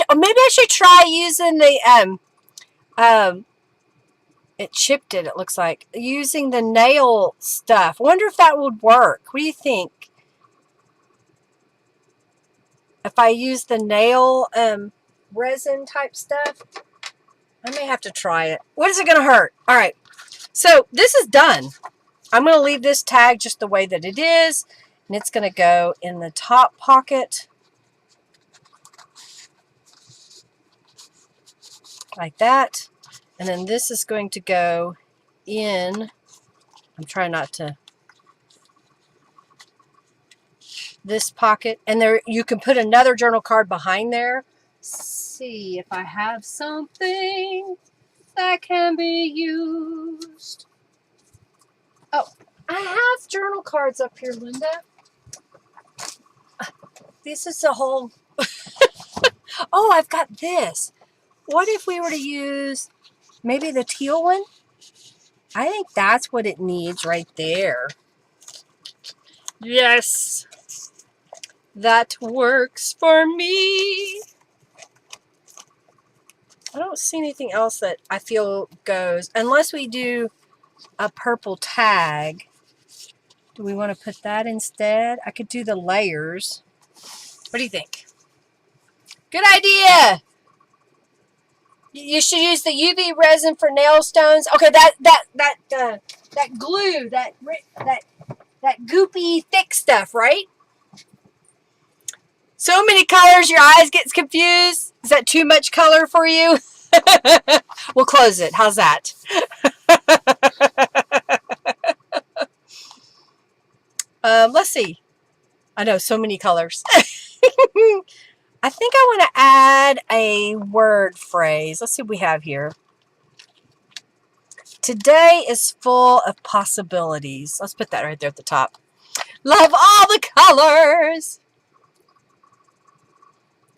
Speaker 1: should try using the It chipped it. It looks like using the nail stuff. I wonder if that would work. What do you think? If I use the nail resin type stuff, I may have to try it. What is it going to hurt? All right. So this is done. I'm going to leave this tag just the way that it is. And it's going to go in the top pocket. Like that. And then this is going to go in. I'm trying not to. This pocket. And there you can put another journal card behind there. See if I have something that can be used. Oh, I have journal cards up here, Linda. This is a whole... Oh, I've got this. What if we were to use maybe the teal one? I think that's what it needs right there. Yes. That works for me. I don't see anything else that I feel goes. Unless we do a purple tag. Do we want to put that instead? I could do the layers. What do you think? Good idea. You should use the UV resin for nail stones. Okay, that glue, that goopy thick stuff, right? So many colors, your eyes gets confused. Is that too much color for you? We'll close it. How's that? Let's see. I know, so many colors. I think I want to add a word phrase. Let's see what we have here. Today is full of possibilities. Let's put that right there at the top. Love all the colors.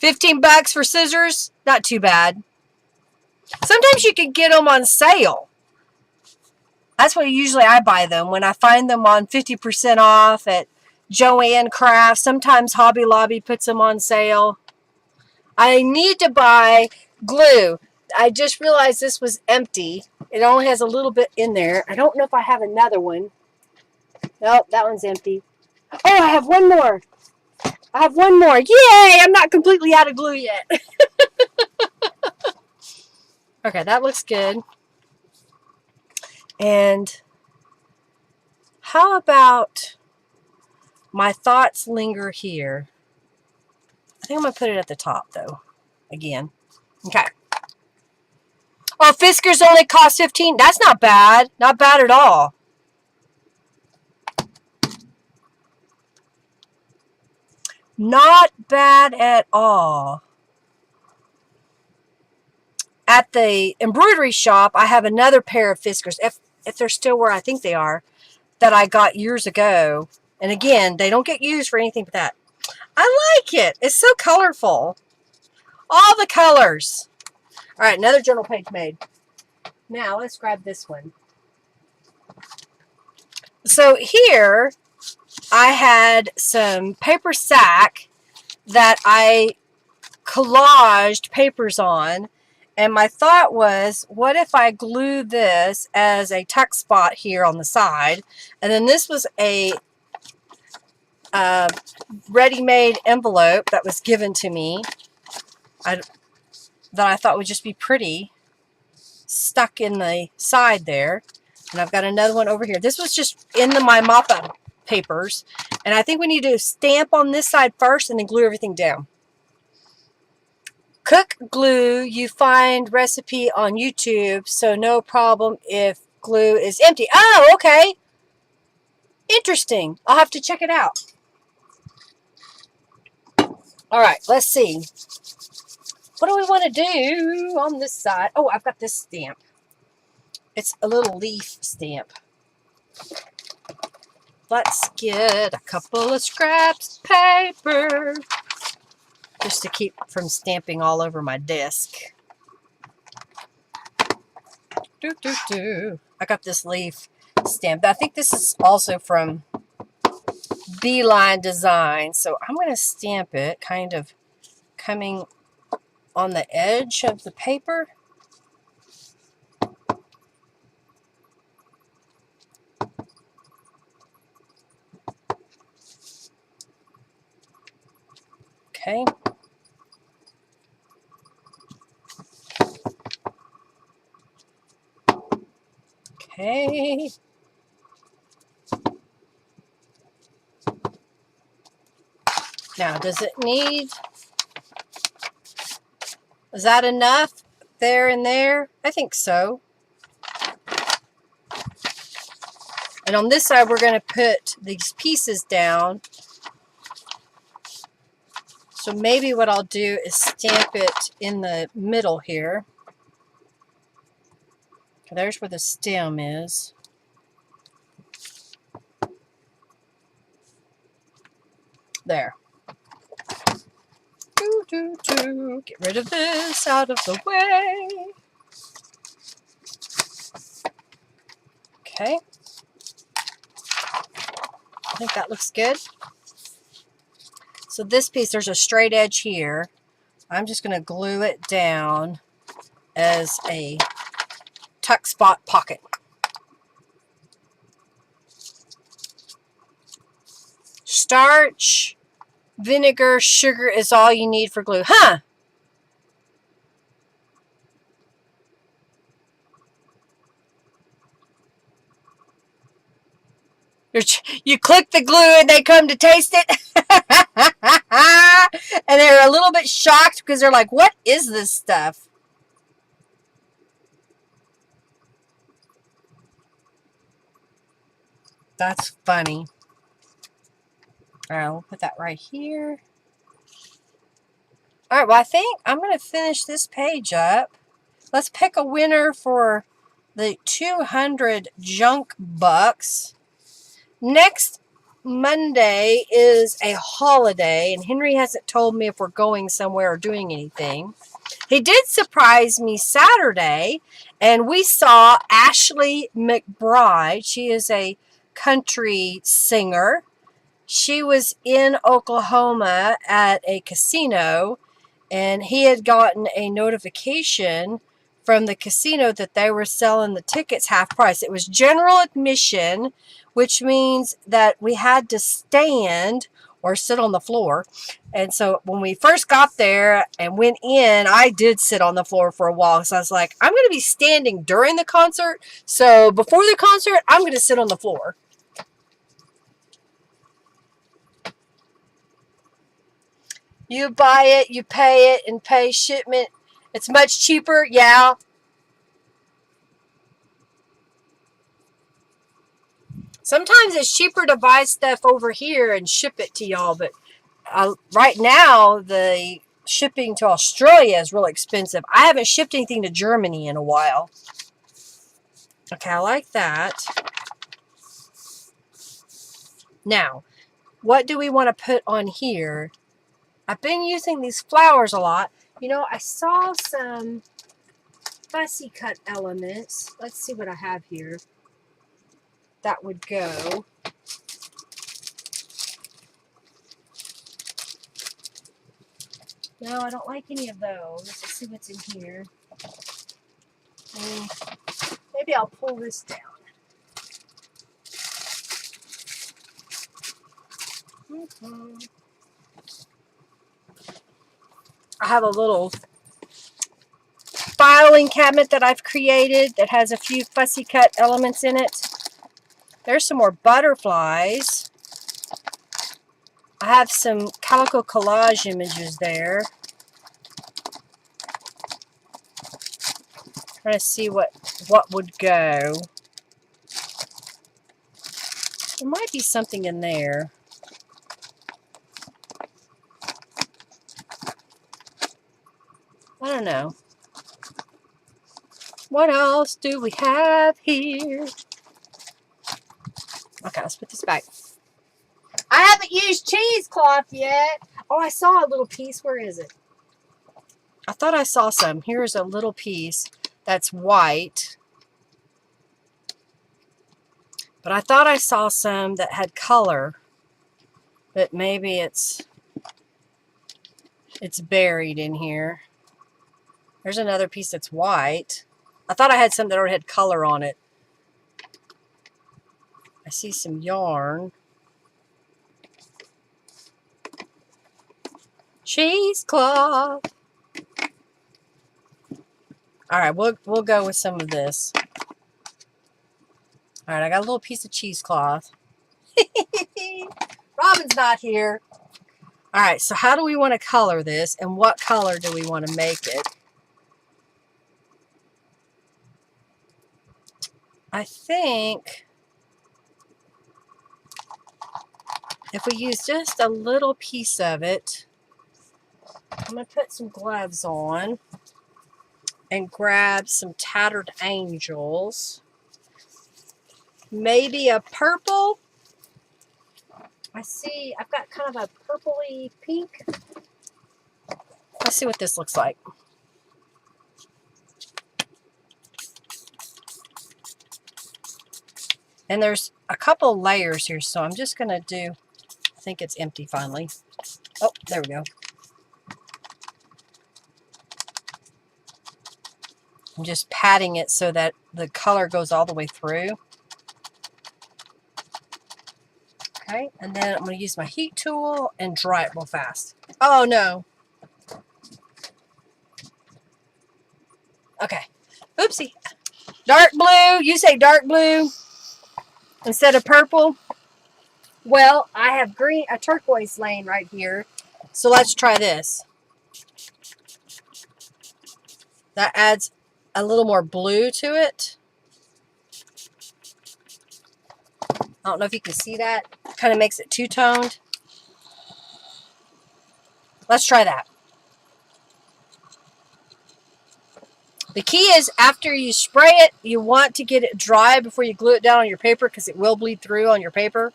Speaker 1: $15 for scissors. Not too bad. Sometimes you can get them on sale. That's why usually I buy them. When I find them on 50% off at Joann Crafts. Sometimes Hobby Lobby puts them on sale. I need to buy glue. I just realized this was empty. It only has a little bit in there. I don't know if I have another one. Nope, that one's empty. Oh, I have one more. I have one more. Yay! I'm not completely out of glue yet. Okay, that looks good. And how about my thoughts linger here? I think I'm going to put it at the top, though, again. Okay. Oh, Fiskars only cost $15. That's not bad. Not bad at all. Not bad at all. At the embroidery shop, I have another pair of Fiskars, if they're still where I think they are, that I got years ago. And again, they don't get used for anything but that. I like it. It's so colorful. All the colors. All right, another journal page made. Now, let's grab this one. So here, I had some paper sack that I collaged papers on. And my thought was, what if I glue this as a tuck spot here on the side? And then this was a ready-made envelope that was given to me that I thought would just be pretty stuck in the side there. And I've got another one over here. This was just in my mop-up papers. And I think we need to stamp on this side first and then glue everything down. Cook glue, you find recipe on YouTube, so no problem if glue is empty. Oh, okay. Interesting. I'll have to check it out. All right, let's see. What do we want to do on this side? Oh, I've got this stamp. It's a little leaf stamp. Let's get a couple of scraps of paper just to keep from stamping all over my desk. I got this leaf stamp. I think this is also from Beeline Design. So I'm going to stamp it kind of coming on the edge of the paper. Okay. Okay. Now, does it need... Is that enough there and there? I think so. And on this side, we're going to put these pieces down. So maybe what I'll do is stamp it in the middle here. There's where the stem is. There. Get rid of this out of the way. Okay. I think that looks good. So this piece, there's a straight edge here. I'm just going to glue it down as a tuck spot pocket. Starch, vinegar, sugar is all you need for glue. Huh? You click the glue and they come to taste it. And they're a little bit shocked because they're like, what is this stuff? That's funny. All right, we'll put that right here. All right, well, I think I'm going to finish this page up. Let's pick a winner for the 200 junk bucks. Next Monday is a holiday, and Henry hasn't told me if we're going somewhere or doing anything. He did surprise me Saturday, and we saw Ashley McBride. She is a country singer. She was in Oklahoma at a casino, and he had gotten a notification from the casino that they were selling the tickets half price. It was general admission, which means that we had to stand or sit on the floor. And so when we first got there and went in, I did sit on the floor for a while. So I was like, I'm going to be standing during the concert. So before the concert, I'm going to sit on the floor. You buy it, you pay it, and pay shipment. It's much cheaper, yeah. Sometimes it's cheaper to buy stuff over here and ship it to y'all, but right now the shipping to Australia is really expensive. I haven't shipped anything to Germany in a while. Okay, I like that. Now, what do we want to put on here? I've been using these flowers a lot. You know, I saw some fussy cut elements. Let's see what I have here. That would go. No, I don't like any of those. Let's see what's in here. Maybe I'll pull this down. I have a little filing cabinet that I've created that has a few fussy cut elements in it. There's some more butterflies. I have some calico collage images there. Trying to see what would go. There might be something in there. I don't know. What else do we have here? Okay, let's put this back. I haven't used cheesecloth yet. Oh, I saw a little piece. Where is it? I thought I saw some. Here's a little piece that's white. But I thought I saw some that had color. But maybe it's buried in here. There's another piece that's white. I thought I had some that already had color on it. I see some yarn. Cheesecloth. All right, we'll go with some of this. All right, I got a little piece of cheesecloth. Robin's not here. All right, so how do we want to color this, and what color do we want to make it? I think if we use just a little piece of it, I'm going to put some gloves on and grab some tattered angels. Maybe a purple. I see I've got kind of a purpley pink. Let's see what this looks like. And there's a couple layers here, so I'm just going to do, I think it's empty finally. Oh, there we go. I'm just patting it so that the color goes all the way through. Okay, and then I'm going to use my heat tool and dry it real fast. Oh, no. Okay. Oopsie. Dark blue. You say dark blue instead of purple. Well, I have a turquoise laying right here. So let's try this. That adds a little more blue to it. I don't know if you can see that. Kind of makes it two-toned. Let's try that. The key is after you spray it, you want to get it dry before you glue it down on your paper because it will bleed through on your paper.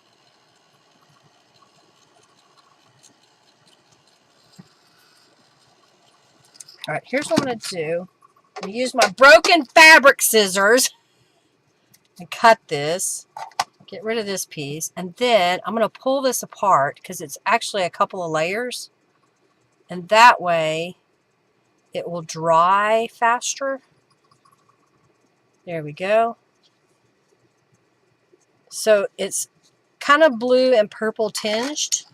Speaker 1: All right, here's what I'm going to do. I'm going to use my broken fabric scissors and cut this. Get rid of this piece. And then I'm going to pull this apart because it's actually a couple of layers. And that way it will dry faster. There we go. So it's kind of blue and purple tinged.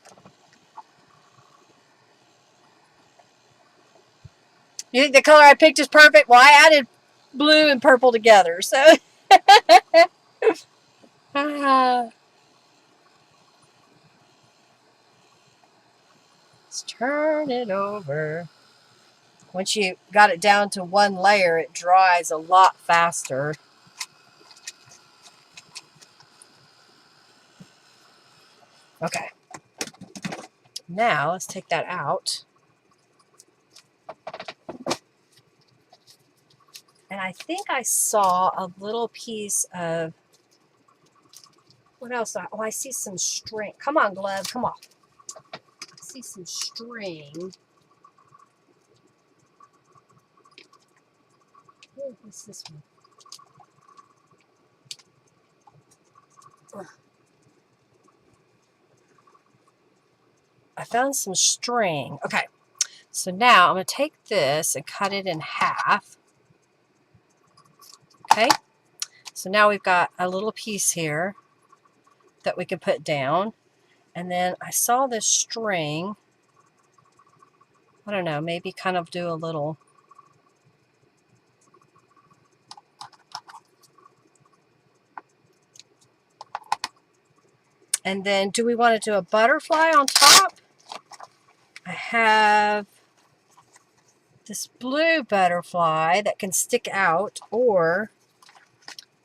Speaker 1: You think the color I picked is perfect? Well, I added blue and purple together, so. Let's turn it over. Once you got it down to one layer, it dries a lot faster. Okay. Now, let's take that out. And I think I saw a little piece of, what else? Oh, I see some string. Come on, glove, come on. I see some string. What's this one? Ugh. I found some string. Okay, so now I'm going to take this and cut it in half. Okay, so now we've got a little piece here that we can put down. And then I saw this string. I don't know, maybe kind of do a little. And then do we want to do a butterfly on top? I have this blue butterfly that can stick out, or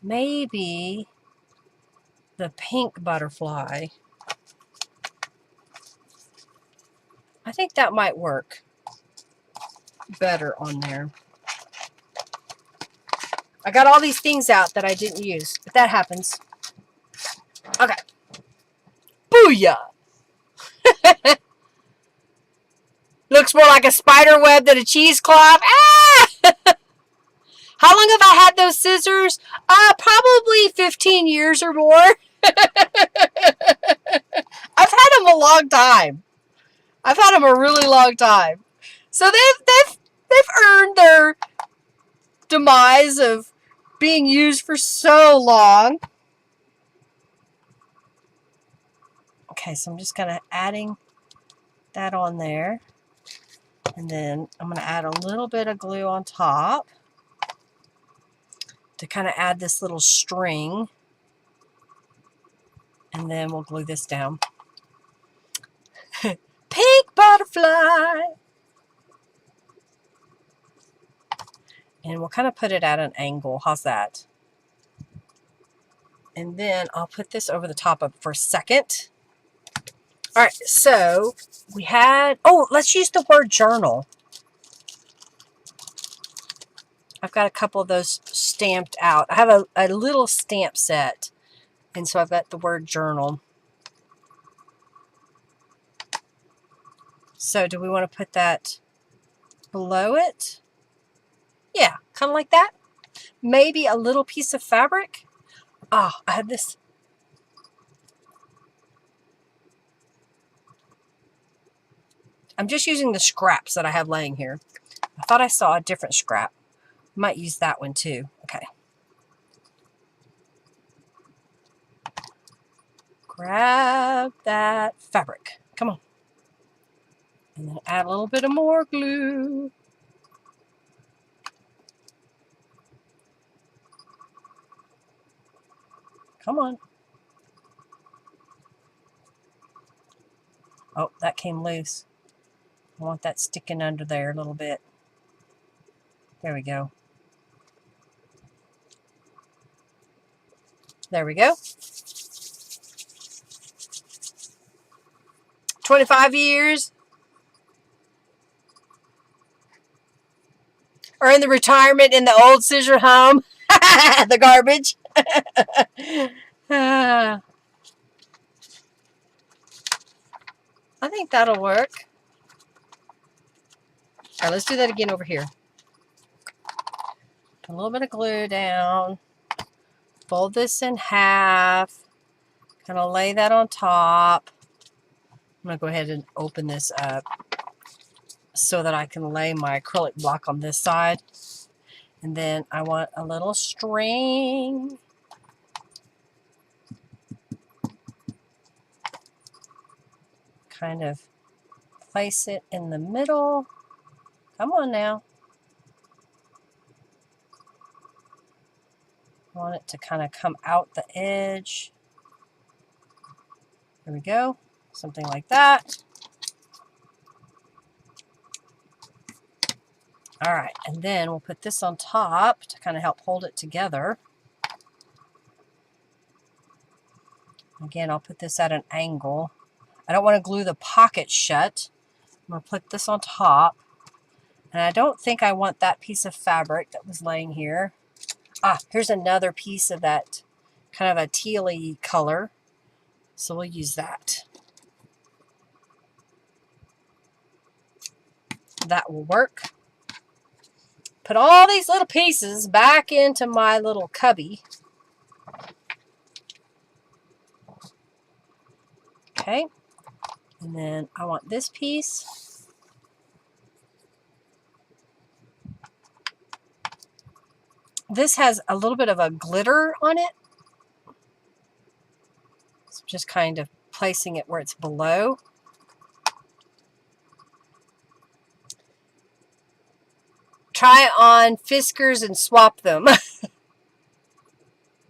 Speaker 1: maybe the pink butterfly. I think that might work better on there. I got all these things out that I didn't use, but that happens. Okay. Booyah! Looks more like a spider web than a cheesecloth. Ah! How long have I had those scissors? Probably 15 years or more. I've had them a long time. I've had them a really long time. So they've earned their demise of being used for so long. Okay, so I'm just kind of adding that on there. And then I'm going to add a little bit of glue on top to kind of add this little string. And then we'll glue this down. Pink butterfly! And we'll kind of put it at an angle. How's that? And then I'll put this over the top of it for a second. All right, so we had, oh, let's use the word journal. I've got a couple of those stamped out. I have a little stamp set, and so I've got the word journal. So do we want to put that below it? Yeah, kind of like that. Maybe a little piece of fabric. Oh, I have this. I'm just using the scraps that I have laying here. I thought I saw a different scrap. Might use that one too. Okay. Grab that fabric. Come on. And then add a little bit of more glue. Come on. Oh, that came loose. I want that sticking under there a little bit. There we go. There we go. 25 years. Or in the retirement in the old scissor home. The garbage. I think that'll work. All right, let's do that again over here. Put a little bit of glue down. Fold this in half. Kind of lay that on top. I'm going to go ahead and open this up so that I can lay my acrylic block on this side. And then I want a little string. Kind of place it in the middle. Come on now. I want it to kind of come out the edge. There we go. Something like that. All right, and then we'll put this on top to kind of help hold it together. Again, I'll put this at an angle. I don't want to glue the pocket shut. I'm going to put this on top. And I don't think I want that piece of fabric that was laying here. Ah, here's another piece of that kind of a tealy color. So we'll use that. That will work. Put all these little pieces back into my little cubby. Okay. And then I want this piece. This has a little bit of a glitter on it. So just kind of placing it where it's below. Try on Fiskars and swap them.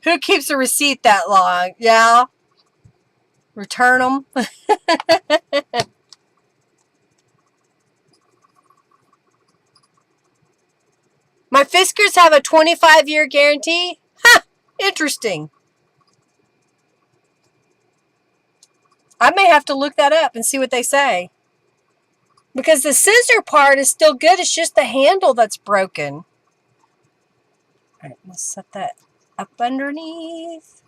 Speaker 1: Who keeps a receipt that long? Yeah. Return them. My Fiskars have a 25-year guarantee. Ha! Interesting. I may have to look that up and see what they say. Because the scissor part is still good. It's just the handle that's broken. All right, let's set that up underneath.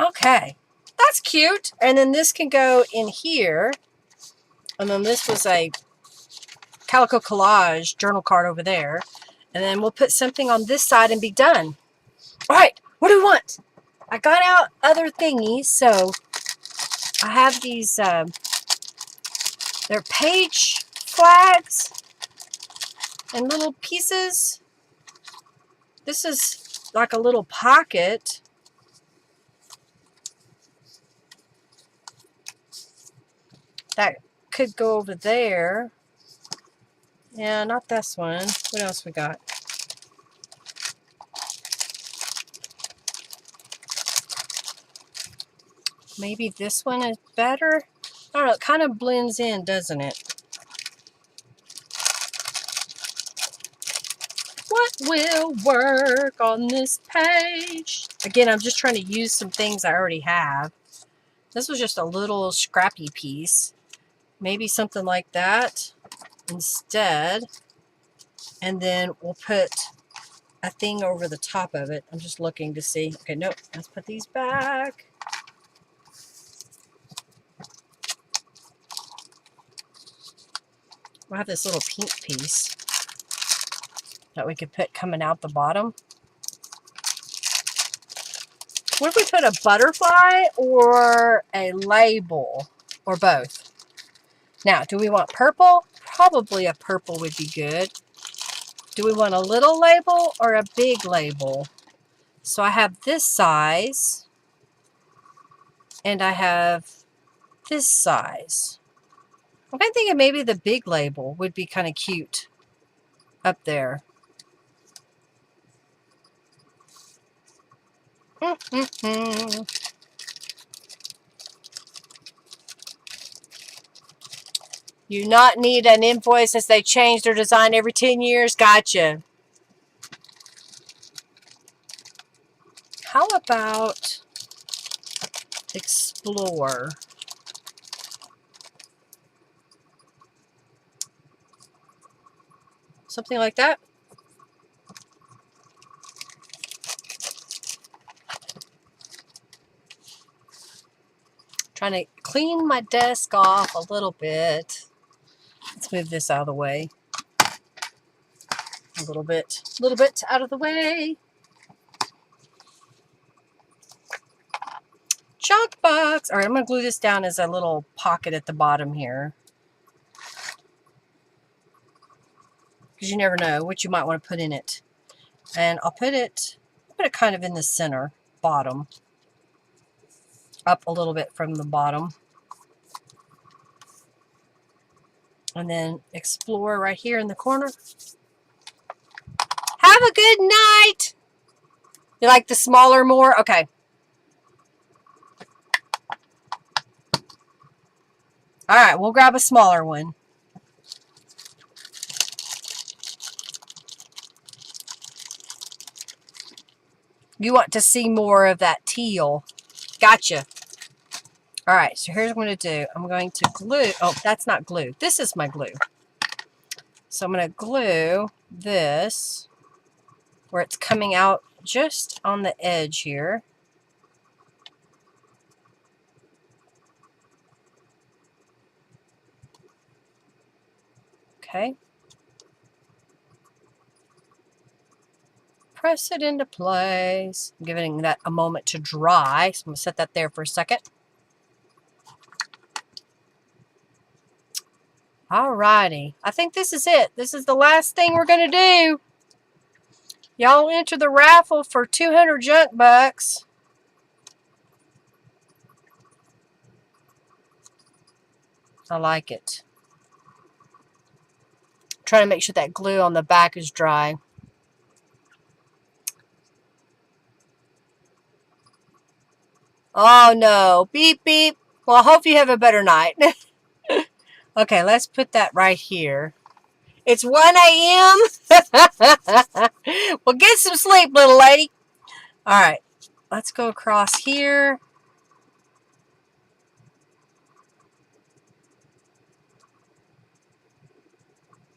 Speaker 1: Okay, that's cute. And then this can go in here. And then this was a calico collage journal card over there. And then we'll put something on this side and be done. All right, what do we want? I got out other thingies, so I have these, they're page flags and little pieces. This is like a little pocket. That could go over there. Yeah, not this one. What else we got? Maybe this one is better. I don't know, it kind of blends in, doesn't it? What will work on this page? Again, I'm just trying to use some things I already have. This was just a little scrappy piece. Maybe something like that instead. And then we'll put a thing over the top of it. I'm just looking to see. Okay, nope. Let's put these back. We'll have this little pink piece that we could put coming out the bottom. What if we put a butterfly or a label or both? Now, do we want purple? Probably a purple would be good. Do we want a little label or a big label? So I have this size and I have this size. I'm kind of thinking maybe the big label would be kind of cute up there. You not need an invoice as they change their design every 10 years? Gotcha. How about explore? Something like that? Trying to clean my desk off a little bit. Let's move this out of the way. A little bit out of the way. junk box. All right, I'm going to glue this down as a little pocket at the bottom here. Because you never know what you might want to put in it. And I'll put it kind of in the center, bottom. Up a little bit from the bottom. And then explore right here in the corner. Have a good night. You like the smaller more? Okay. All right, we'll grab a smaller one. You want to see more of that teal. Gotcha. All right, so here's what I'm going to do. I'm going to glue. Oh, that's not glue. This is my glue. So I'm going to glue this where it's coming out just on the edge here. Okay. Press it into place. I'm giving that a moment to dry. So I'm going to set that there for a second. Alrighty. I think this is it. This is the last thing we're going to do. Y'all enter the raffle for 200 junk bucks. I like it. Trying to make sure that glue on the back is dry. Oh no. Beep, beep. Well, I hope you have a better night. Okay, let's put that right here. It's 1 a.m. Well, get some sleep, little lady. All right. Let's go across here.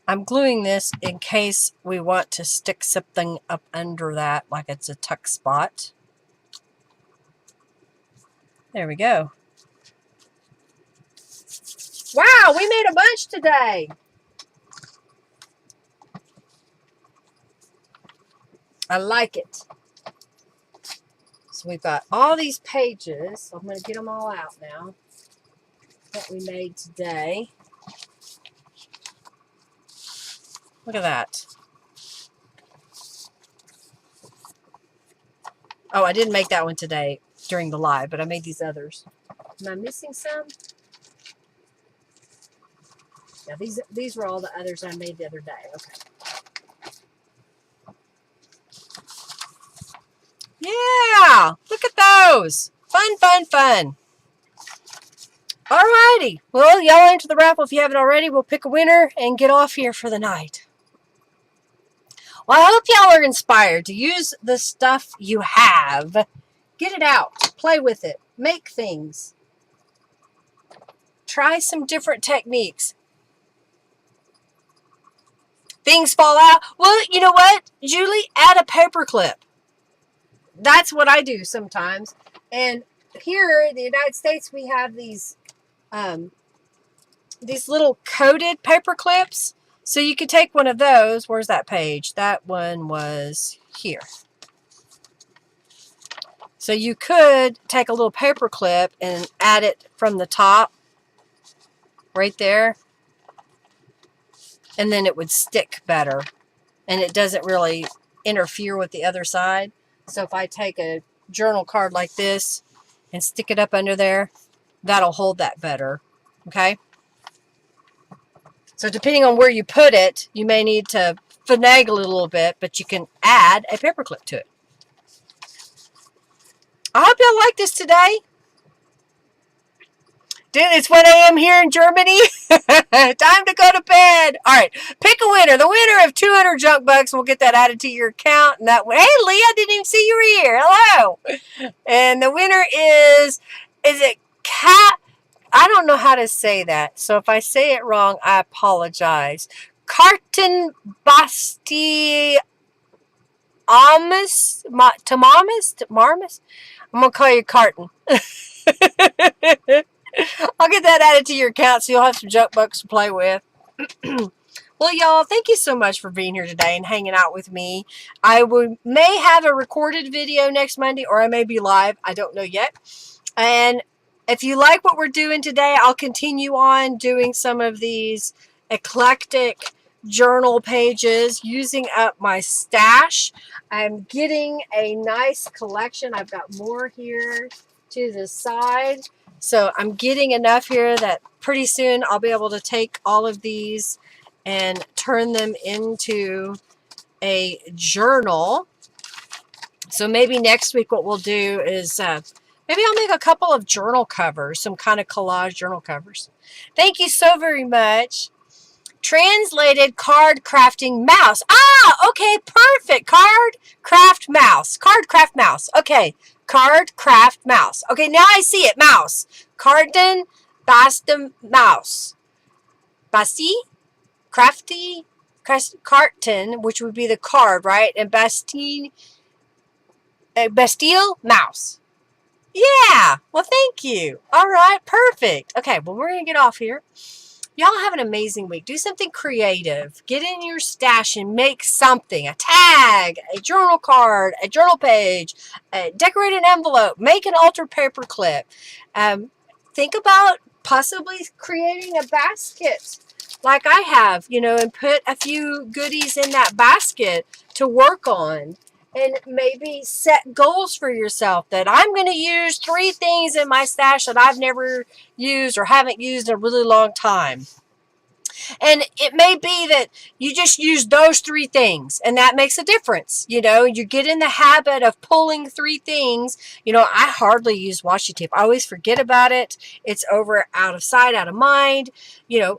Speaker 1: I'm gluing this in case we want to stick something up under that, like it's a tuck spot. There we go. Wow, we made a bunch today. I like it. So we've got all these pages. I'm going to get them all out now that we made today. Look at that. Oh, I didn't make that one today during the live, but I made these others. Am I missing some? Yeah, these were all the others I made the other day. Okay. Yeah, look at those. Fun, fun, fun. Alrighty. Well, y'all enter the raffle if you haven't already. We'll pick a winner and get off here for the night. Well, I hope y'all are inspired to use the stuff you have. Get it out. Play with it. Make things. Try some different techniques. Things fall out. Well, you know what, Julie? Add a paper clip. That's what I do sometimes. And here in the United States, we have these little coated paper clips. So you could take one of those. Where's that page? That one was here. So you could take a little paper clip and add it from the top right there. And then it would stick better. And it doesn't really interfere with the other side. So if I take a journal card like this and stick it up under there, that'll hold that better. Okay? So depending on where you put it, you may need to finagle it a little bit, but you can add a paper clip to it. I hope y'all like this today. It's 1 a.m. here in Germany. Time to go to bed. All right, pick a winner. The winner of 200 junk bucks will get that added to your account. And that way, hey, Lee, I didn't even see you were here. Hello. And the winner is it Cat? I don't know how to say that. So if I say it wrong, I apologize. Carton Basti Amas Marmus? I'm going to call you Carton. I'll get that added to your account so you'll have some junk bucks to play with. Well, y'all, thank you so much for being here today and hanging out with me. I may have a recorded video next Monday, or I may be live. I don't know yet. And if you like what we're doing today, I'll continue on doing some of these eclectic journal pages using up my stash. I'm getting a nice collection. I've got more here to the side. So I'm getting enough here that pretty soon I'll be able to take all of these and turn them into a journal. So maybe next week what we'll do is maybe I'll make a couple of journal covers, some kind of collage journal covers. Thank you so very much. Translated card crafting mouse. Ah, okay, perfect. Card craft mouse. Card craft mouse. Okay, card craft mouse. Okay, now I see it. Mouse. Carden Bastum mouse. Basti? Crafty? Carton, which would be the card, right? And Bastille mouse. Yeah. Well, thank you. All right. Perfect. Okay. Well, we're going to get off here. Y'all have an amazing week. Do something creative. Get in your stash and make something. A tag, a journal card, a journal page, decorate an envelope, make an altered paper clip. Think about possibly creating a basket like I have, and put a few goodies in that basket to work on. And maybe set goals for yourself that I'm going to use 3 things in my stash that I've never used or haven't used in a really long time. And it may be that you just use those 3 things and that makes a difference. You get in the habit of pulling 3 things. I hardly use washi tape. I always forget about it. It's over out of sight, out of mind.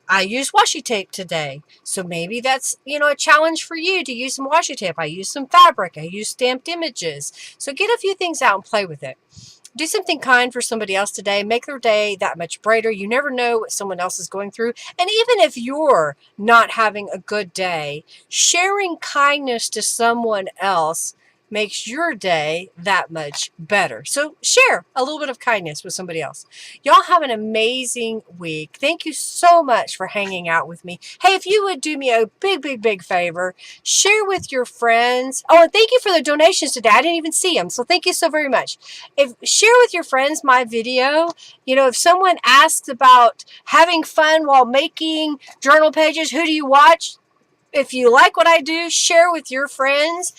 Speaker 1: I use washi tape today. So maybe that's, a challenge for you to use some washi tape. I use some fabric. I use stamped images. So get a few things out and play with it. Do something kind for somebody else today. Make their day that much brighter. You never know what someone else is going through. And even if you're not having a good day, sharing kindness to someone else makes your day that much better. So share a little bit of kindness with somebody else. Y'all have an amazing week. Thank you so much for hanging out with me. Hey, if you would do me a big, big, big favor, share with your friends. Oh, and thank you for the donations today. I didn't even see them. So thank you so very much. Share with your friends my video. If someone asks about having fun while making journal pages, who do you watch? If you like what I do, share with your friends.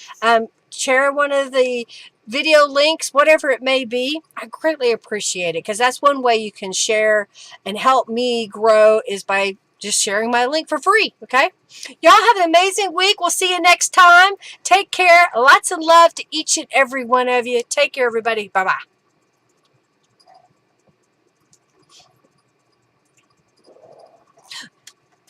Speaker 1: Share one of the video links, whatever it may be. I greatly appreciate it because that's one way you can share and help me grow is by just sharing my link for free. Okay. Y'all have an amazing week. We'll see you next time. Take care. Lots of love to each and every one of you. Take care, everybody. Bye-bye.